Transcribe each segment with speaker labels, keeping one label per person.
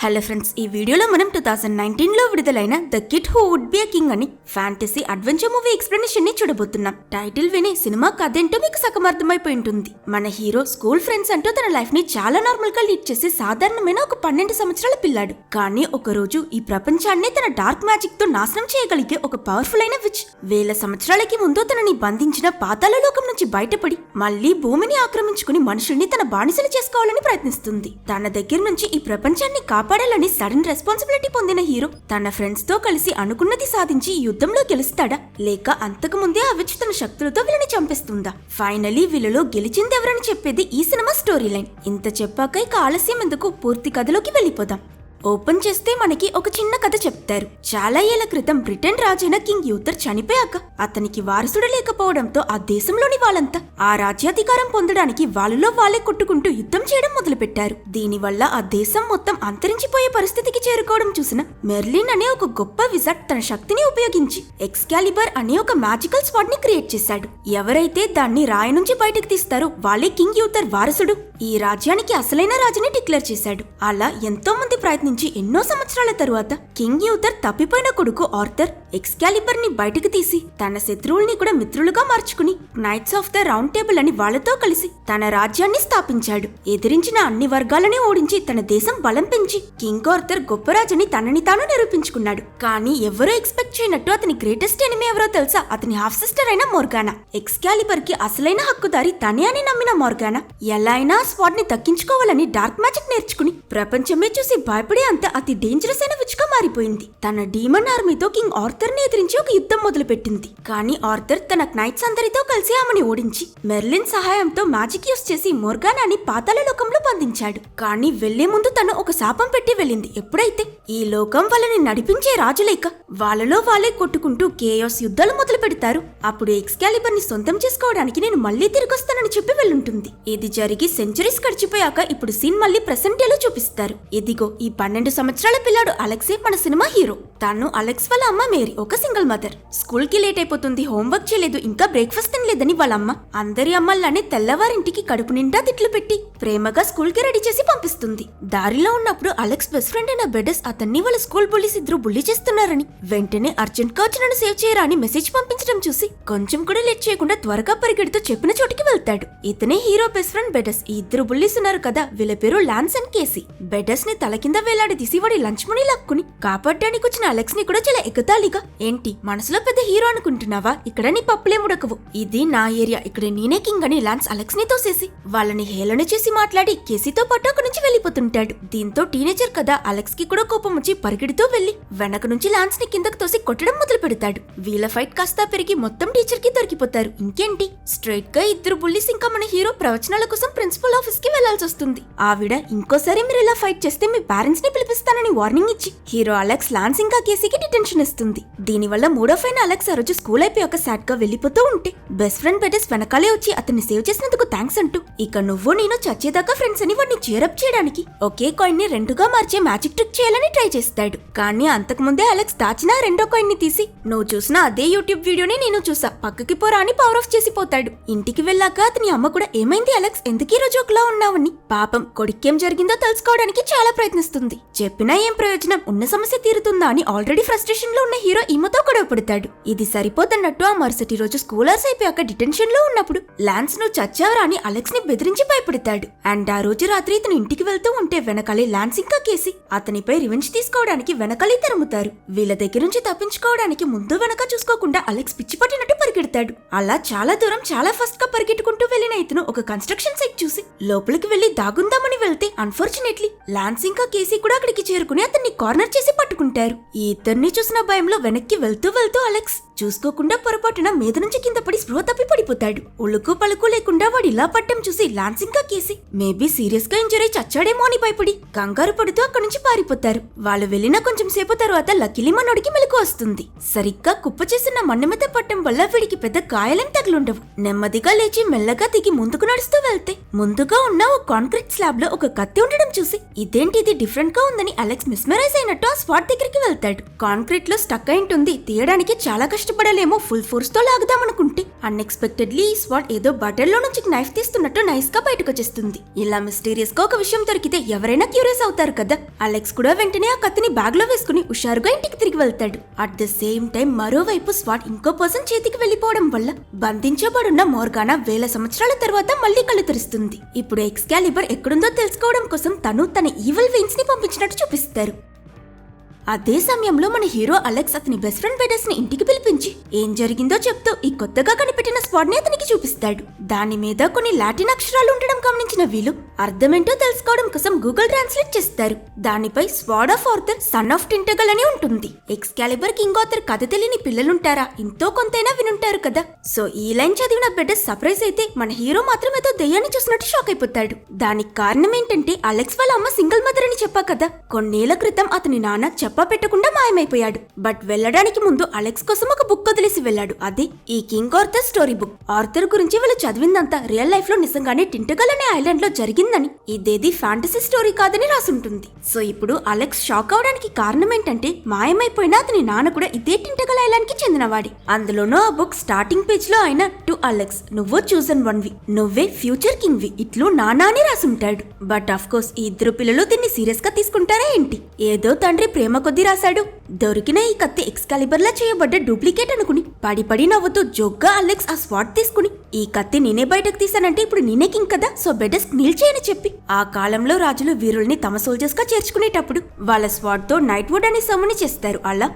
Speaker 1: Hello friends, ఈ వీడియోలో మనం 2019లో విడుదలైన the kid who would be a king అని ఫ్యాంటసీ అడ్వెంచర్ మూవీ ఎక్స్ప్లెనేషన్ ని చూడబోతున్నాం. టైటిల్ విని సినిమా కథేంటో మీకు సగమర్థమైపోయి ఉంటుంది. మన హీరో స్కూల్ ఫ్రెండ్స్ అంటూ తన లైఫ్ ని చాలా నార్మల్ గా లీడ్ చేసే సాధారణమైన ఒక 12 సంవత్సరాల పిల్లాడు. కానీ ఒక రోజు ఈ ప్రపంచాన్నే తన డార్క్ మ్యాజిక్ తో నాశనం చేయగలిగే ఒక పవర్ఫుల్ అయిన విచ్ వేల సంవత్సరాలకి ముందు తనని బంధించిన పాతాళ లోకం నుంచి బయటపడి మళ్లీ భూమిని ఆక్రమించుకుని మనుషుల్ని తన బానిసలు చేసుకోవాలని ప్రయత్నిస్తుంది. తన దగ్గర నుంచి ఈ ప్రపంచాన్ని కాపాడాలని సడన్ రెస్పాన్సిబిలిటీ పొందిన హీరో తన ఫ్రెండ్స్ తో కలిసి అనుకున్నది సాధించి యుద్ధంలో గెలుస్తాడా, లేక అంతకు ముందే ఆ విచ్ తన శక్తులతో వీళ్ళని చంపేస్తుందా? ఫైనలీ వీళ్ళలో గెలిచిందెవరని చెప్పేది ఈ సినిమా స్టోరీ లైన్. ఇంత చెప్పాక ఇక ఆలస్యం ఎందుకు, పూర్తి కథలోకి వెళ్ళిపోదాం. ఓపెన్ చేస్తే మనకి ఒక చిన్న కథ చెప్తారు. చాలా ఏళ్ల క్రితం బ్రిటన్ రాజైన కింగ్ యూథర్ చనిపోయాక అతనికి వారసుడు లేకపోవడంతో ఆ దేశంలోని వాళ్ళంతా ఆ రాజ్యాధికారం పొందడానికి వాళ్ళలో వాళ్ళే కొట్టుకుంటూ యుద్ధం చేయడం మొదలుపెట్టారు. దీనివల్ల ఆ దేశం మొత్తం అంతరించిపోయే పరిస్థితికి చేరుకోవడం చూసిన మెర్లిన్ అనే ఒక గొప్ప విజార్డ్ తన శక్తిని ఉపయోగించి ఎక్స్కాలిబర్ అనే ఒక మ్యాజికల్ స్పాట్ ని క్రియేట్ చేశాడు. ఎవరైతే దాన్ని రాయి నుంచి బయటకు తీస్తారో వాళ్ళే కింగ్ యూథర్ వారసుడు. ఈ రాజ్యానికి అసలైన రాజుని డిక్లేర్ చేశాడు. అలా ఎంతో మంది ప్రయత్నించి ఎన్నో సంవత్సరాల తరువాత కింగ్ యూథర్ తప్పిపోయిన కొడుకు ఆర్థర్ ఎక్స్కాలిబర్ ని బయటకు తీసి తన శత్రువుల్ని కూడా మిత్రులుగా మార్చుకుని nights of the round table అని వాళ్లతో కలిసి తన రాజ్యాన్ని స్థాపించాడు. ఎదిరించిన అన్ని వర్గాలని ఓడించి తన దేశం బలం పెంచి కింగ్ ఆర్థర్ గొప్ప రాజుని తనని తాను నిరూపించుకున్నాడు. కానీ ఎవరో ఎక్స్పెక్ట్ చేయనట్టు అతని గ్రేటెస్ట్ ఎనిమీ ఎవరో తెలుసా? అతని హాఫ్ సిస్టర్ అయిన మోర్గానా. ఎక్స్కాలిబర్ కి అసలైన హక్కుదారి తనే అని నమ్మిన మోర్గానా ఎలా అయినా స్పాట్ ని దక్కించుకోవాలని డార్క్ మ్యాజిక్ నేర్చుకుని ప్రపంచమే చూసి భయపడే అంత అతి డేంజరస్ అయిన విచ్ గా మారిపోయింది. తన డీమన్ ఆర్మీతో కింగ్ ఆర్థర్ ని ఎదిరించి ఒక యుద్ధం మొదలు పెట్టింది. కానీ ఆర్థర్ తన నైట్స్ అందరితో కలిసి ఆమెని ఓడించి మెర్లిన్ సహాయంతో మ్యాజిక్ యూస్ చేసి మోర్గానాని పాతాళ లోకంలో బంధించాడు. కానీ వెళ్లే ముందు తను ఒక శాపం పెట్టి వెళ్ళింది. ఎప్పుడైతే ఈ లోకం వాళ్ళని నడిపించే రాజు లేక వాళ్ళలో వాళ్ళే కొట్టుకుంటూ కేయాస్ యుద్ధాలు మొదలు పెడతారు, అప్పుడు ఎక్స్కాలిబర్ ని సొంతం చేసుకోవడానికి నేను మళ్లీ తిరిగొస్తానని చెప్పి వెళ్ళుంటుంది. ఇది జరిగి సెంచరీస్ గడిచిపోయాక ఇప్పుడు సీన్ మళ్లీ ప్రెసెంట్ డేలో చూపిస్తారు. ఇదిగో ఈ 12 సంవత్సరాల పిల్లాడు అలెక్సే మన సినిమా హీరో. తను అలెక్స్ వాళ్ళ అమ్మ మేరీ ఒక సింగిల్ మదర్. స్కూల్ కి లేట్ అయిపోతుంది, హోంవర్క్ చేయలేదు, ఇంకా బ్రేక్ఫాస్ట్ తినలేదని వాళ్ళ అమ్మ అందరి అమ్మల్లానే తెల్లవారింటికి కడుపు నిండా తిట్లు పెట్టి ప్రేమగా స్కూల్ కి రెడీ చేసి పంపిస్తుంది. దారిలో ఉన్నప్పుడు అలెక్స్ బెస్ట్ ఫ్రెండ్ అయిన బెడస్ అతన్ని వాళ్ళ స్కూల్ బుల్లీస్ ఇద్దరు బుల్లీ చేస్తున్నారని వెంటనే అర్జెంట్ గా వచ్చి నన్ను సేవ్ చేయరా అని మెసేజ్ పంపించడం చూసి కొంచెం కూడా లేట్ చేయకుండా త్వరగా పరిగెడుతూ చెప్పిన చోటికి వెళ్తాడు. ఇతనే హీరో బెస్ట్ ఫ్రెండ్ బెడస్. ఈ ఇద్దరు బుల్లీస్ ఉన్నారు కదా, వీళ్ళ పేరు లాన్స్ అండ్ కేసీ. బెడస్ ని తల కింద వేలాడి తీసి వాడి లంచ్ మనీ లాక్కుని కాపాడడానికి వచ్చిన అలెక్స్ ని కూడా చాలా ఎగతాళిగా, ఏంటి మనసులో పెద్ద హీరో అనుకుంటున్నావా, ఇక్కడ నీ పప్పులే ముడకవు, ఇది నా ఏరియా, ఇక్కడ నేనే కింగ్ అని లాన్స్ అలెక్స్ ని తోసేసి వాళ్ళని హేళన చేసి మాట్లాడి కేసీతో పాటు అక్కడి నుంచి వెళ్లిపోతుంటాడు. దీంతో టీనేజర్ కదా అలెక్స్ కి కూడా కోపం వచ్చి పరిగెడుతూ వెళ్లి వెనక నుంచి లాన్స్ ని కిందకు తోసి కొట్టడం మొదలు పెడతాడు. వీళ్ళ ఫైట్ కాస్త పెరిగి మొత్తం టీచర్ కి దొరికిపోతారు. ఇంకేంటి స్ట్రైట్ గా ఇద్దరు బుల్లీస్ ఇంకా మన హీరో ప్రవచనాల కోసం ప్రిన్సిపల్ ఆఫీస్ కి వెళ్లాల్సి వస్తుంది. ఆవిడ ఇంకోసారి మీరు ఇలా ఫైట్ చేస్తే మీ పేరెంట్స్ ని పిలిపిస్తానని వార్నింగ్ ఇచ్చి హీరో అలెక్స్ లాన్స్ ఇంకా కేసీకి డిటెన్షన్ ఇస్తుంది. దీనివల్ల మూడో ఫైన్ అలెక్స్ ఆ రోజు స్కూల్ అయిపోయాక సాడ్ గా వెళ్లిపోతూ ఉంటే బెస్ట్ ఫ్రెండ్ బెడస్ వెనకాలే వచ్చి అతన్ని సేవ్ చేసినందుకు థ్యాంక్స్ అంటూ ఇక నువ్వు నేను చచ్చేదాకా ఫ్రెండ్స్ అని వాడిని చేరప్ చేయడానికి ఒకే కాయిన్ ని రెండుగా మార్చే మ్యాజిక్ ట్రిక్ చేయాలని ట్రై చేస్తాడు. కానీ అంతకు ముందే అలెక్స్ దాచిన రెండో కాయిన్ ని తీసి నువ్వు చూసిన అదే యూట్యూబ్ వీడియోని నేను చూసా, పక్కకి పోరా అని పవర్ ఆఫ్ చేసి పోతాడు. ఇంటికి వెళ్ళాక అతని అమ్మ కూడా ఏమైంది అలెక్స్, ఎందుకు ఈ రోజు ఒకలా ఉన్నావని పాపం కొడుకేం జరిగిందో తెలుసుకోవడానికి చాలా ప్రయత్నిస్తుంది. చెప్పినా ఏం ప్రయోజనం, ఉన్న సమస్య తీరుతుందా అని ఆల్రెడీ ఫ్రస్ట్రేషన్ లో ఉన్న హీరో ఈమెతో గొడవ పడతాడు. ఇది సరిపోతున్నట్టు ఆ మరుసటి రోజు స్కూలర్స్ అయిపోయాక డిటెన్షన్ లో ఉన్నప్పుడు లాన్స్ నువ్వు చచ్చావరా అని అలెక్స్ ని బెదిరించి భయపడతాడు. అండ్ ఆ రోజు రాత్రి ఇతను ఇంటికి వెళ్తూ ఉంటే వెనకాలే లాన్స్ ఇంకా కేసి అతనిపై రివెంజ్ తీసుకోవడానికి వెనకాలే తరుముతారు. వీళ్ళ దగ్గర నుంచి తప్పించుకోవడానికి ముందు వెనక చూసుకోకుండా అలెక్స్ పిచ్చి పట్టినట్టు పరిగెడతాడు. అలా చాలా దూరం చాలా ఫాస్ట్ గా పరిగెట్టుకుంటూ వెళ్లిన ఇతను ఒక కన్స్ట్రక్షన్ సైట్ చూసి లోపలికి వెళ్లి దాగుందామని వెళ్తే అన్ఫార్చునేట్లీ లాన్స్ ఇంకా కేసీ కూడా అక్కడికి చేరుకుని అతన్ని కార్నర్ చేసి పట్టుకుంటారు. ఈ ఇద్దరిని చూసిన భయంలో వెనక్కి వెళ్తూ వెళ్తూ అలెక్స్ చూసుకోకుండా పొరపాటున మీద నుంచి కింద పడి స్పృహ తప్పి పడిపోతాడు. ఉలుకు పలుకు లేకుండా వాడు ఇలా పట్టం చూసి లాన్స్ ఇంకా కేసి మేబీ సీరియస్ గా ఇంజరీ చచ్చాడేమో అని భయపడి కంగారు పడుతూ అక్కడి నుంచి పారిపోతారు. వాళ్ళు వెళ్లిన కొంచెం సేపు తర్వాత లక్కీలీ మనోడికి మెలకు వస్తుంది. సరిగ్గా కుప్ప చేసిన మన్నెమత పట్టం వల్ల వీడికి పెద్ద గాయాలేం తగులుండవు. నెమ్మదిగా లేచి మెల్లగా దిగి ముందుకు నడుస్తూ వెళ్తే ముందుగా ఉన్న ఒక కాంక్రీట్ స్లాబ్ లో ఒక కత్తి ఉండడం చూసి ఇదేంటి ఇది డిఫరెంట్ గా ఉందని అలెక్స్ మిస్మరైజ్ అయినట్టు ఆ స్పాట్ దగ్గరికి వెళ్తాడు. కాంక్రీట్ లో స్టక్ అయి ఉంటుంది, తీయడానికి చాలా కష్టం కష్టపడాలేమో ఫుల్ ఫోర్స్ తో లాగుదామనుకుంటే అన్ఎక్స్పెక్టెడ్లీ ఈ స్వాట్ ఏదో బటర్లో నుంచి నైఫ్ తీస్తున్నట్టు నైస్ గా బయటకు వచ్చేస్తుంది. ఇలా మిస్టీరియస్ గా ఒక విషయం దొరికితే ఎవరైనా క్యూరియస్ అవుతారు కదా. అలెక్స్ కూడా వెంటనే ఆ కత్తిని బ్యాగ్ లో వేసుకుని హుషారుగా ఇంటికి తిరిగి వెళ్తాడు. అట్ ద సేమ్ టైం మరోవైపు స్వాట్ ఇంకో పర్సన్ చేతికి వెళ్లిపోవడం వల్ల బంధించబడున్న మోర్గానా వేల సంవత్సరాల తర్వాత మళ్లీ కళ్ళు తెరుస్తుంది. ఇప్పుడు ఎక్స్కాలిబర్ ఎక్కడుందో తెలుసుకోవడం కోసం తను తన ఈవిల్ వెయిన్స్ ని పంపించినట్టు చూపిస్తారు. అదే సమయంలో మన హీరో అలెక్స్ అతని బెస్ట్ ఫ్రెండ్ బెడస్ ని ఇంటికి పిలిపించి ఏం జరిగిందో చెప్తూ ఈ కొత్తగా కనిపెట్టిన స్పాట్ ని అతనికి చూపిస్తాడు. దాని మీద కొన్ని లాటిన్ అక్షరాలు ఉండడం గమనించిన వీళ్ళు అర్థమేంటో తెలుసుకోవడం కోసం గూగుల్ ట్రాన్స్లేట్ చేస్తారు. దానిపై స్వాడ్ ఆఫ్ ఆర్థర్ సన్ ఆఫ్ టింటగల్ అని ఉంటుంది. ఎక్స్కాలిబర్ కింగ్ ఆర్థర్ కథ తెలియని పిల్లలుంటారా? ఎంతో కొంతైనా వినుంటారు కదా. సో ఈ లైన్ చదివిన బెడస్ సర్ప్రైజ్ అయితే మన హీరో మాత్రం ఏదో దయ్యాన్ని చూసినట్టు షాక్ అయిపోతాడు. దానికి కారణం ఏంటంటే అలెక్స్ వాళ్ళ అమ్మ సింగిల్ మదర్ అని చెప్పా కదా. కొన్నేళ్ల క్రితం అతని నాన్న పెట్టకుండా మాయమైపోయాడు. బట్ వెళ్లడానికి ముందు అలెక్స్ కోసం ఒక బుక్ వదిలేసి వెళ్లాడు. అదే ఈ king Arthur story book. Arthur గురించి వాళ్ళు చదివిందంతా రియల్ లైఫ్ లో నిజంగానే టింటగల్ అనే ఐలాండ్ లో జరిగిందని, ఇదేది ఫ్యాంటసీ స్టోరీ కాదని రాసుంటుంది. సో ఇప్పుడు అలెక్స్ షాక్ అవడానికి కారణం ఏంటంటే మాయమైపోయిన అతని నాన్న కూడా ఇదే టింటగల్ ఐలాండ్ కి చెందినవాడి. అందులోనూ ఆ బుక్ స్టార్టింగ్ పేజ్ లో ఆయన టు అలెక్స్ నువ్వు చూసన్ వన్వి, నువ్వే ఫ్యూచర్ కింగ్ వి ఇట్లు నానా అని రాసుంటాడు. బట్ ఆఫ్ కోర్స్ ఈ ఇద్దరు పిల్లలు దీన్ని సీరియస్ గా తీసుకుంటారా ఏంటి? ఏదో తండ్రి ప్రేమ కొద్ది రాశాడు. దొరికిన ఈ కత్తి ఎక్స్కాలిబర్ లా చేయబడ్డ డూప్లికేట్ అనుకుని పడి నవ్వుతూ జోగ్గా అలెక్స్ ఆ స్వాట్ తీసుకుని ఈ కత్తి నేనే బయటకు తీసానంటే ఇప్పుడు నేనే కింగ్ కదా, సో బెడస్ నీల్ చేయని చెప్పి ఆ కాలంలో రాజులు వీరుల్ని తమ సోల్జర్స్ గా చేర్చుకునేటప్పుడు వాళ్ళ స్వాట్ తో నైట్ వుడ్ అనే సమ్ముని చేస్తారు. అలా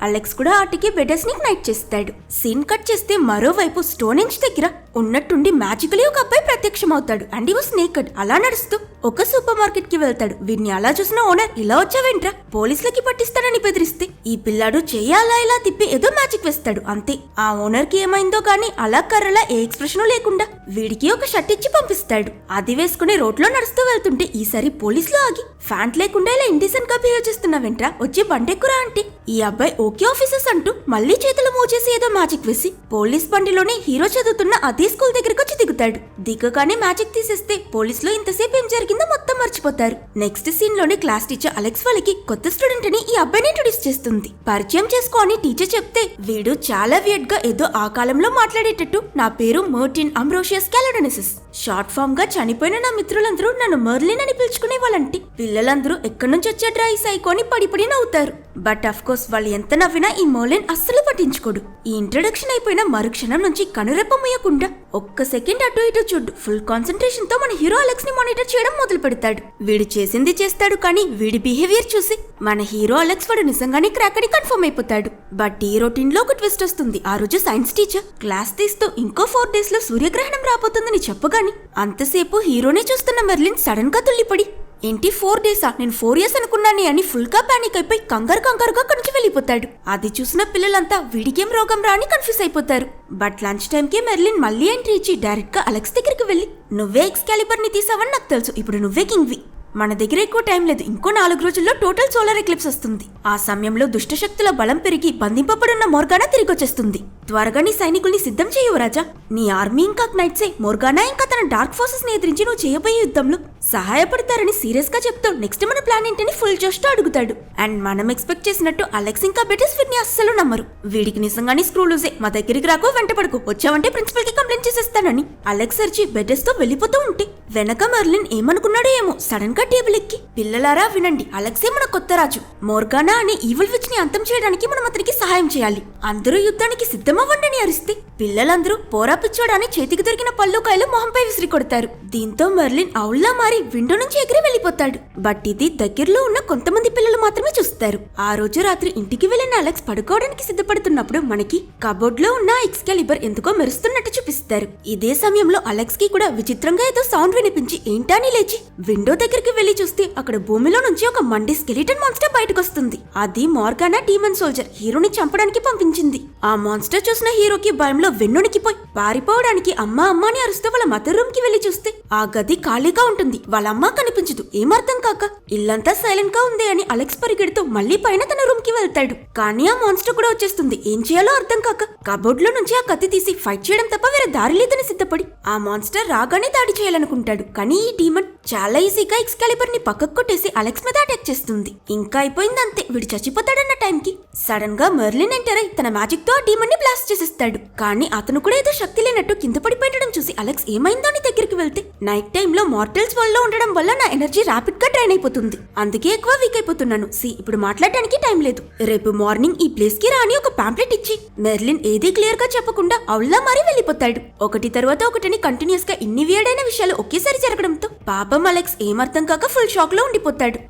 Speaker 1: అలెక్స్ కూడా ఆటికి బెడస్ ని నైట్ చేస్తాడు. సీన్ కట్ చేస్తే మరోవైపు స్టోనేంజ్ దగ్గర ఉన్నట్టుండి మ్యాజికలీ ఒక అబ్బాయి ప్రత్యక్షమవుతాడు. అండ్ ఈ వాస్ నేకెడ్. అలా నడుస్తూ ఒక సూపర్ మార్కెట్ కి వెళ్తాడు. వీడిని అలా చూసిన ఓనర్ ఇలా వచ్చావేంట్రా, పోలీసులకి పట్టిస్తాడని బెదిరిస్తే ఈ పిల్లాడు చెయ్యి అలా ఇలా తిప్పి ఏదో మ్యాజిక్ వేస్తాడు. అంతే. ఆ ఓనర్ కి ఏమైందో గానీ అలా కర్రలా ఏ ఎక్స్ప్రెషన్ లేకుండా వీడికి ఒక షర్ట్ ఇచ్చి పంపిస్తాడు. అది వేసుకుని రోడ్ లో నడుస్తూ వెళ్తుంటే ఈసారి పోలీసులు ఆగి ఫ్యాంట్ లేకుండా ఇలా ఇండిసెంట్ గా బిహేవ్ చేస్తున్నావేంట్రా, వచ్చి బండెక్కురా అంటే ఈ అబ్బాయి ఓకే ఆఫీసర్స్ అంటూ మళ్ళీ చేతులు మూవ్ చేసి ఏదో మ్యాజిక్ వేసి పోలీస్ బండిలోనే హీరో చదువుతున్న అదే స్కూల్ దగ్గరకు వచ్చి దిగుతాడు. దిగగానే మ్యాజిక్ తీసేస్తే పోలీసులో ఇంతసేపు ఏం జరిగిందో మొత్తం మర్చిపోతారు. నెక్స్ట్ సీన్ లోనే క్లాస్ టీచర్ అలెక్స్ వాళ్ళకి కొత్త స్టూడెంట్ అని ఈ అబ్బాయిని ఇంట్రొడ్యూస్ చేస్తుంది. పరిచయం చేసుకో అని టీచర్ చెప్తే వీడు చాలా వియర్డ్ గా ఏదో ఆ కాలంలో మాట్లాడేటట్టు నా పేరు మర్టిన్ అంబ్రోషియస్ క్యాలడోనెసిస్, షార్ట్ ఫామ్ గా చనిపోయిన నా మిత్రులందరూ నన్ను మర్లిన్ అని పిలుచుకునే వాళ్ళంటే పిల్లలందరూ ఎక్కడి నుంచి వచ్చాడ్రా ఈ సైకోని పడి నవ్వుతారు. బట్ అఫ్ కోర్స్ వాళ్ళు ఎంత నవ్వినా ఈ మర్లిన్ అస్సలు పట్టించుకోడు. ఈ ఇంట్రడక్షన్ అయిపోయిన మరుక్షణం నుంచి కనురెప్ప ముయ్యకుండా ఒక్క సెకండ్ అటు ఇటు చూడు ఫుల్ కాన్సన్ట్రేషన్ తో మన హీరో అలెక్స్ ని మానిటర్ చేయడం మొదలు పెడతాడు. వీడు చేసింది చేస్తాడు కానీ వీడి బిహేవియర్ చూసి మన హీరో అలెక్స్ వాడు నిజంగానే క్రాక్ అని కన్ఫర్మ్ అయిపోతాడు. బట్ ఈ రొటీన్ లో ఒక ట్విస్ట్ వస్తుంది. ఆ రోజు సైన్స్ టీచర్ క్లాస్ తీస్తూ ఇంకో 4 days లో సూర్యగ్రహణం రాబోతుందని చెప్పగాని అంతసేపు హీరోనే చూస్తున్న మెర్లిన్ సడన్ గా తుల్లిపడి ఏంటి 4 days నేను 4 years అనుకున్నానే అని ఫుల్ గా పానిక్ అయిపోయి కంగారుగా కనుచి వెళ్ళిపోతాడు. అది చూసిన పిల్లలంతా వీడికేం రోగం రా అని కన్ఫ్యూజ్ అయిపోతారు. బట్ లంచ్ టైం కి మెర్లిన్ మళ్ళీ ఎంట్రీ ఇచ్చి డైరెక్ట్ గా అలెక్స్ దగ్గరికి వెళ్లి నువ్వే ఎక్స్కాలిబర్ ని తీసావని నాకు తెలుసు, ఇప్పుడు నువ్వే కింగ్వి. మన దగ్గర ఎక్కువ టైం లేదు, ఇంకో 4 రోజుల్లో టోటల్ సోలార్ ఎక్లిప్స్ వస్తుంది. ఆ సమయంలో దుష్టశక్తుల బలం పెరిగి బంధింపబడున్న మోర్గానా తిరిగి వచ్చేస్తుంది. త్వరగా నీ సైనికుల్ని సిద్ధం చేయు రాజా. నీ ఆర్మీ ఇంకా నైట్సే మోర్గానా ఇంకా తన డార్క్ ఫోర్సెస్ ని ఎదిరించి నువ్వు చేయబోయే యుద్ధంలో సహాయపడతారని సీరియస్ గా చెప్తూ నెక్స్ట్ మన ప్లాన్ ఏంటని ఫుల్ జోష్ తో అడుగుతాడు. అండ్ మనం ఎక్స్పెక్ట్ చేసినట్టు అలెక్స్ ఇంకా బెటర్స్ వీడిని అస్సలు నమ్మరు. వీడికి నిజంగానే స్క్రూ లూజే, మా దగ్గరికి రాకో వెంట పడుకో, వచ్చావంటే ప్రిన్సిపల్ కి కంప్లైంట్ చేసేస్తానని అలెక్స్ అరిచి బెటర్స్ తో వెళ్లిపోతూ ఉంటే వెనక మెర్లిన్ ఏమనుకున్నాడో ఏమో సడన్ గా టేబుల్ ఎక్కి పిల్లలారా వినండి, అలెక్సే మన కొత్త రాజు. మోర్గానా అనే ఈవిల్ విచ్ ని అంతం చేయడానికి మనం అతనికి సహాయం చేయాలి. అందరూ యుద్ధానికి సిద్ధమవ్వండి అని అరిస్తే పిల్లలందరూ పోరా పిచ్చోడాని చేతికి దొరికిన పళ్ళు కాయలు మొహంపై విసిరి కొడతారు. దీంతో మెర్లిన్ ఔల్లా మారి విండో నుంచి ఎగిరి వెళ్లిపోతాడు. బట్ ఇది దగ్గరలో ఉన్న కొంతమంది పిల్లలు మాత్రమే చూస్తారు. ఆ రోజు రాత్రి ఇంటికి వెళ్లిన అలెక్స్ పడుకోవడానికి సిద్ధపడుతున్నప్పుడు మనకి కబోర్డ్ లో ఉన్న ఎక్స్కాలిబర్ ఎందుకో మెరుస్తున్నట్టు చూపిస్తారు. ఇదే సమయంలో అలెక్స్ కి కూడా విచిత్రంగా ఏదో సౌండ్ వినిపించి ఏంటని లేచి విండో దగ్గరికి వెళ్లి చూస్తే అక్కడ భూమిలో నుంచి ఒక మండి స్కెలిటన్ మాన్స్టర్ బయటకు వస్తుంది. అది మోర్గానా డీమన్ సోల్జర్ హీరోని చంపడానికి పంపించింది. ఆ మాన్స్టర్ చూసిన హీరోకి భయంలో వెన్నునికిపోయి పారిపోవడానికి అమ్మ అని అరుస్తూ వాళ్ళ మదర్ రూమ్ కి వెళ్లి చూస్తే ఆ గది ఖాళీగా ఉంటుంది. వాళ్ళ అమ్మ కనిపించదు. ఏమర్థం కాక ఇల్లంతా సైలెంట్ గా ఉంది అని అలెక్స్ పరిగెడుతూ మళ్లీ పైన తన రూమ్ కి వెళ్తాడు. కానీ ఆ మాన్స్టర్ కూడా వచ్చేస్తుంది. ఏం చేయాలో అర్థం కాక కబోర్డ్ లో నుంచి ఆ కత్తి తీసి ఫైట్ చేయడం తప్ప వేరే దారి లేదని సిద్ధపడి ఆ మాన్స్టర్ రాగానే దాడి చేయాలనుకుంటాడు. కానీ ఈ డీమన్ చాలా ఈజీగా ఎక్స్కాలిబర్ ని పక్కకు కొట్టేసి అలెక్స్ మీద అటాక్ చేస్తుంది. ఇంకా అయిపోయిందంతే, వీడు చచ్చిపోతాడన్నట్టు టైంకి సడన్ గా మెర్లిన్ ఎంటర్ అయి తన మ్యాజిక్ తో ఆ డీమన్ ని బ్లాస్ట్ చేసేస్తాడు. కానీ అతను కూడా ఏదో శక్తి లేనట్టు కింద పడిపోయడం చూసి అలెక్స్ ఏమైందో అని దగ్గరికి వెళ్తే నైట్ టైమ్ లో మార్టల్స్ వరల్డ్ లో ఉండడం వల్ల నా ఎనర్జీ ర్యాపిడ్ గా డ్రైన్ అయిపోతుంది, అందుకే ఎక్కువ వీక్ అయిపోతున్నాను. ఇప్పుడు మాట్లాడడానికి టైం లేదు, రేపు మార్నింగ్ ఈ ప్లేస్ కి రాని ఒక పాంప్లెట్ ఇచ్చి మెర్లిన్ ఏది క్లియర్ గా చెప్పకుండా అవుల్లా మరీ వెళ్ళిపోతాడు. ఒకటి తర్వాత ఒకటిని కంటిన్యూస్ గా ఇన్ని వేడైన విషయాలు ఒకేసారి జరగడంతో పాపం అలెక్స్ ఏమర్థం కాక ఫుల్ షాక్ లో ఉండిపోతాడు.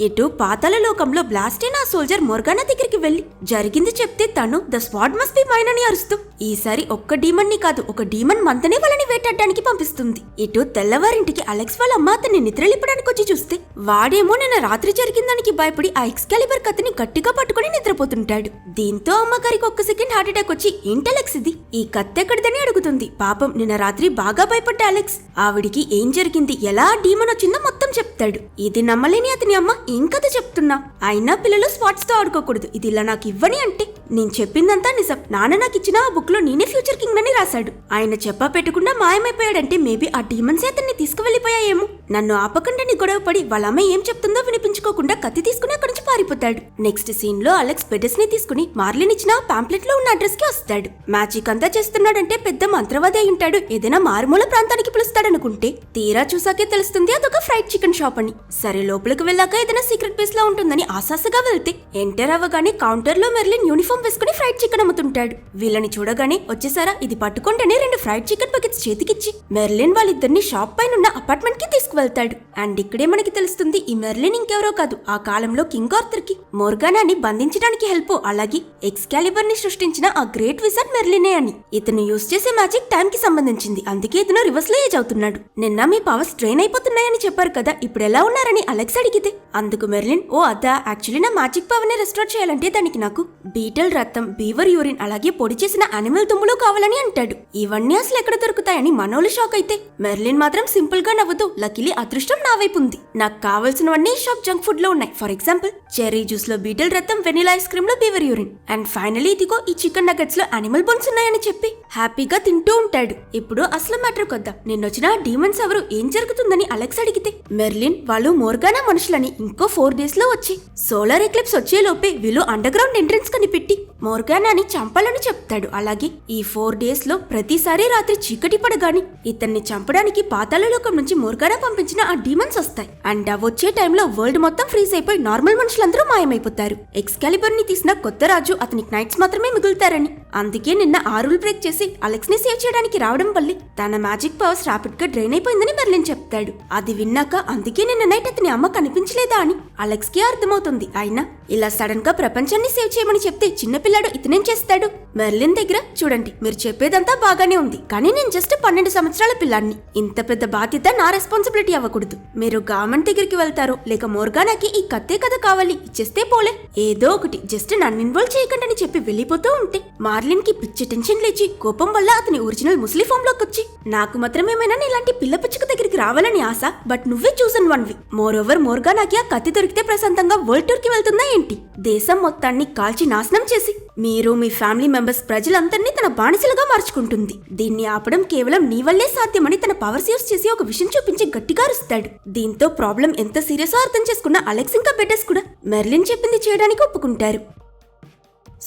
Speaker 1: ఇటు పాతాళ లోకంలో బ్లాస్ట్ అయిన ఆ సోల్జర్ మొర్గానా దగ్గరికి వెళ్లి జరిగింది చెప్తే తను the sword must be mine అని అరుస్తూ ఈసారి ఒక్క డీమన్ ని కాదు ఒక డీమన్ మంతనే వాళ్ళని వేటాడడానికి పంపిస్తుంది. ఇటు తెల్లవారింటికి అలెక్స్ వాళ్ళ అమ్మ అతన్ని నిద్రలేపడానికి వచ్చి చూస్తే వాడేమో నిన్న రాత్రి జరిగిందానికి భయపడి ఆ ఎక్స్కాలిబర్ కత్తిని గట్టిగా పట్టుకుని నిద్రపోతుంటాడు. దీంతో అమ్మగారికి ఒక్క సెకండ్ హార్ట్ అటాక్ వచ్చి ఏంటి అలెక్స్ ఇది, ఈ కత్తి ఎక్కడిదని అడుగుతుంది. పాపం నిన్న రాత్రి బాగా భయపడ్డ అలెక్స్ ఆవిడికి ఏం జరిగింది ఎలా డీమన్ వచ్చిందో మొత్తం చెప్తాడు. ఇది నమ్మలేని అతని అమ్మ ఏం కథ చెప్తున్నా, అయినా పిల్లలు స్పాట్స్ తో ఆడుకోకూడదు, ఇది ఇలా నాకు ఇవ్వని అంటే నేను చెప్పిందంతా నిజం, నాన్న నాకు ఇచ్చిన ఆ బుక్ లో నేనే ఫ్యూచర్ కింగ్ అని రాశాడు, ఆయన చెప్పా పెట్టకుండా మాయమైపోయాడంటే మేబీ ఆ డీమన్స్ అతన్ని తీసుకువెళ్లిపోయాయేమో, నన్ను ఆపకుండా గొడవ పడి వాళ్ళ అమ్మ ఏం చెప్తుందో వినిపించుకోకుండా కత్తి తీసుకుని అక్కడి నుంచి పారిపోతాడు. నెక్స్ట్ సీన్ లో అలెక్స్ బెడెస్ ని తీసుకుని మార్లిన్ ఇచ్చిన పాంప్లెట్ లో ఉన్న అడ్రస్ కి వస్తాడు. మ్యాజిక్ అంతా చేస్తున్నాడంటే పెద్ద మంత్రవాది అయి ఉంటాడు, ఏదైనా మారుమూల ప్రాంతానికి పిలుస్తాడనుకుంటే తీరా చూసాకే తెలుస్తుంది అదొక ఫ్రైడ్ చికెన్ షాప్ అని. సరే లోపలికి వెళ్ళాక ఏదైనా సీక్రెట్ ప్లేస్ లో ఉంటుందని ఆశాసగా వెళ్తే ఎంటర్ అవ్వగానే కౌంటర్ లో మెర్లిన్ యూనిఫామ్ వేసుకుని ఫ్రైడ్ చికెన్ అమ్ముతుంటాడు. వీళ్ళని చూడగానే వచ్చేసారా ఇది పట్టుకుంటేనే 2 ఫ్రైడ్ చికెన్ బకెట్స్ చేతికిచ్చి మెర్లిన్ వాళ్ళిద్దరిని షాప్ పైన ఉన్న అపార్ట్మెంట్ కి తీసుకువెళ్తాడు. అండ్ ఇక్కడే మనకి తెలుస్తుంది ఈ మెర్లిన్ ఇంకెవరో కాదు, ఆ కాలంలో కింగ్ ఆర్థర్ కి మొర్గానాని బంధించడానికి హెల్ప్ అలాగే ఎక్స్కాలిబర్ ని సృష్టించిన ఆ గ్రేట్ విజార్డ్ మెర్లినే అని. ఇతను యూజ్ చేసే మ్యాజిక్ టైం కి సంబంధించింది, అందుకే ఇతను రివర్స్ లో ఏజ్ అవుతున్నాడు. నిన్న మీ పవర్స్ ట్రైన్ అయిపోతున్నాయని చెప్పారు కదా, ఇప్పుడు ఎలా ఉన్నారని అలెక్స్ అడిగితే అందుకు మెర్లిన్ ఓ అదా యాక్చువల్లీ నా మ్యాజిక్ పవర్ ని రెస్టోర్ చేయాలంటే దానికి నాకు బీటల్ రక్తం బీవర్ యూరిన్ అలాగే పొడి చేసిన యానిమల్ తుమ్ములు కావాలని అంటాడు. ఇవన్నీ అసలు ఎక్కడ దొరుకుతాయని మనోళ్ళు షాక్ అయితే మెర్లిన్ మాత్రం సింపుల్ గా నవ్వుతూ లకిలీ అదృష్టం నా వైపు ఉంది, నాకు కావాల్సినవన్నీ షాప్ జంక్ ఫుడ్ లో ఉన్నాయి. ఫర్ ఎగ్జాంపుల్ చెర్రీ జ్యూస్ లో బీటల్ రక్తం వెనిలా ఐస్ క్రీమ్ లో బీవర్ యూరిన్ అండ్ ఫైనలీ ఇదిగో ఈ చికెన్ నగెట్స్ లో యానిమల్ బోన్స్ ఉన్నాయని చెప్పి హ్యాపీగా తింటూ ఉంటాడు. ఇప్పుడు అసలు మ్యాటర్ కొద్దాం, నిన్నొచ్చిన డీమన్స్ ఎవరు ఏం జరుగుతుందని అలెక్స్ అడిగితే మెర్లిన్ వాళ్ళు మోర్గానా మనుషులని ఇంకో 4 డేస్ లో వచ్చి సోలార్ ఎక్లిప్స్ వచ్చే లోపే వీళ్ళు అండర్ గ్రౌండ్ ఎంట్రన్స్ కనిపెట్టి మోర్గానాని చంపాలని చెప్తాడు. అలాగే ఈ 4 డేస్ లో ప్రతిసారి రాత్రి చీకటి పడగాని ఇతన్ని చంపడానికి పాతాళ లోకం నుంచి మోర్గానా పంపించిన ఆ డీమన్స్ వస్తాయి అండ్ వచ్చే టైంలో వరల్డ్ మొత్తం ఫ్రీజ్ అయిపోయి నార్మల్ మనుషులందరూ మాయమైపోతారు. ఎక్స్కాలిబర్ ని తీసిన కొత్త రాజు అతనికి నైట్స్ మాత్రమే మిగులుతారని, అందుకే నిన్న ఆ రూల్ బ్రేక్ చేసి అలెక్స్ ని సేవ్ చేయడానికి రావడం వల్లే తన మ్యాజిక్ పవర్స్ రాపిడ్ గా డ్రైన్ అయిపోయిందని మెర్లిన్ చెప్తాడు. అది విన్నాక అందుకే నిన్న నైట్ అతని అమ్మ కనిపించలేదా అని అలెక్స్ కి అర్థమవుతుంది. అయినా ఇలా సడన్ గా ప్రపంచాన్ని సేవ్ చేయమని చెప్తే చిన్నపిల్లాడు ఇతనేం చేస్తాడు? మెర్లిన్ దగ్గర చూడండి మీరు చెప్పేదంతా బాగానే ఉంది, కానీ నేను జస్ట్ 12 సంవత్సరాల పిల్లాన్ని, ఇంత పెద్ద బాధ్యత నా రెస్పాన్సిబిలిటీ అవ్వకూడదు. మీరు గవర్నమెంట్ దగ్గరికి వెళ్తారో లేక మోర్గానాకి ఈ కత్తే కథ కావాలి ఇచ్చేస్తే పోలే, ఏదో ఒకటి జస్ట్ నన్ను ఇన్వాల్వ్ చేయకండి అని చెప్పి వెళ్ళిపోతూ ఉంటే మార్లిన్ కి పిచ్చి టెన్షన్ లేచి కోపం వల్ల అతని ఒరిజినల్ ముస్లిం ఫామ్ లోకి వచ్చి నాకు మాత్రమేమైనా ఇలాంటి పిల్ల పిచ్చుక దగ్గరికి రావాలని ఆశ, బట్ నువ్వే చూసన్ వన్వి. మోర్ ఓవర్ మోర్గానాకి ఆ కత్తి దొరికితే ప్రశాంతంగా వరల్డ్ టూర్ కి వెళ్తుందా ఏంటి? దేశం మొత్తాన్ని కాల్చి నాశనం చేసి మీరు మీ ఫ్యామిలీ మెంబర్స్ ప్రజలందరినీ తన బానిసలుగా మార్చుకుంటుంది. దీన్ని ఆపడం కేవలం నీ వల్లే సాధ్యమని తన పవర్స్ యూస్ చేసి ఒక విషయం చూపించి గట్టిగా అరుస్తాడు. దీంతో ప్రాబ్లం ఎంత సీరియస్ అర్థం చేసుకున్న అలెక్స్ ఇంకా బెటర్స్ కూడా మెర్లిన్ చెప్పింది చేయడానికి ఒప్పుకుంటారు.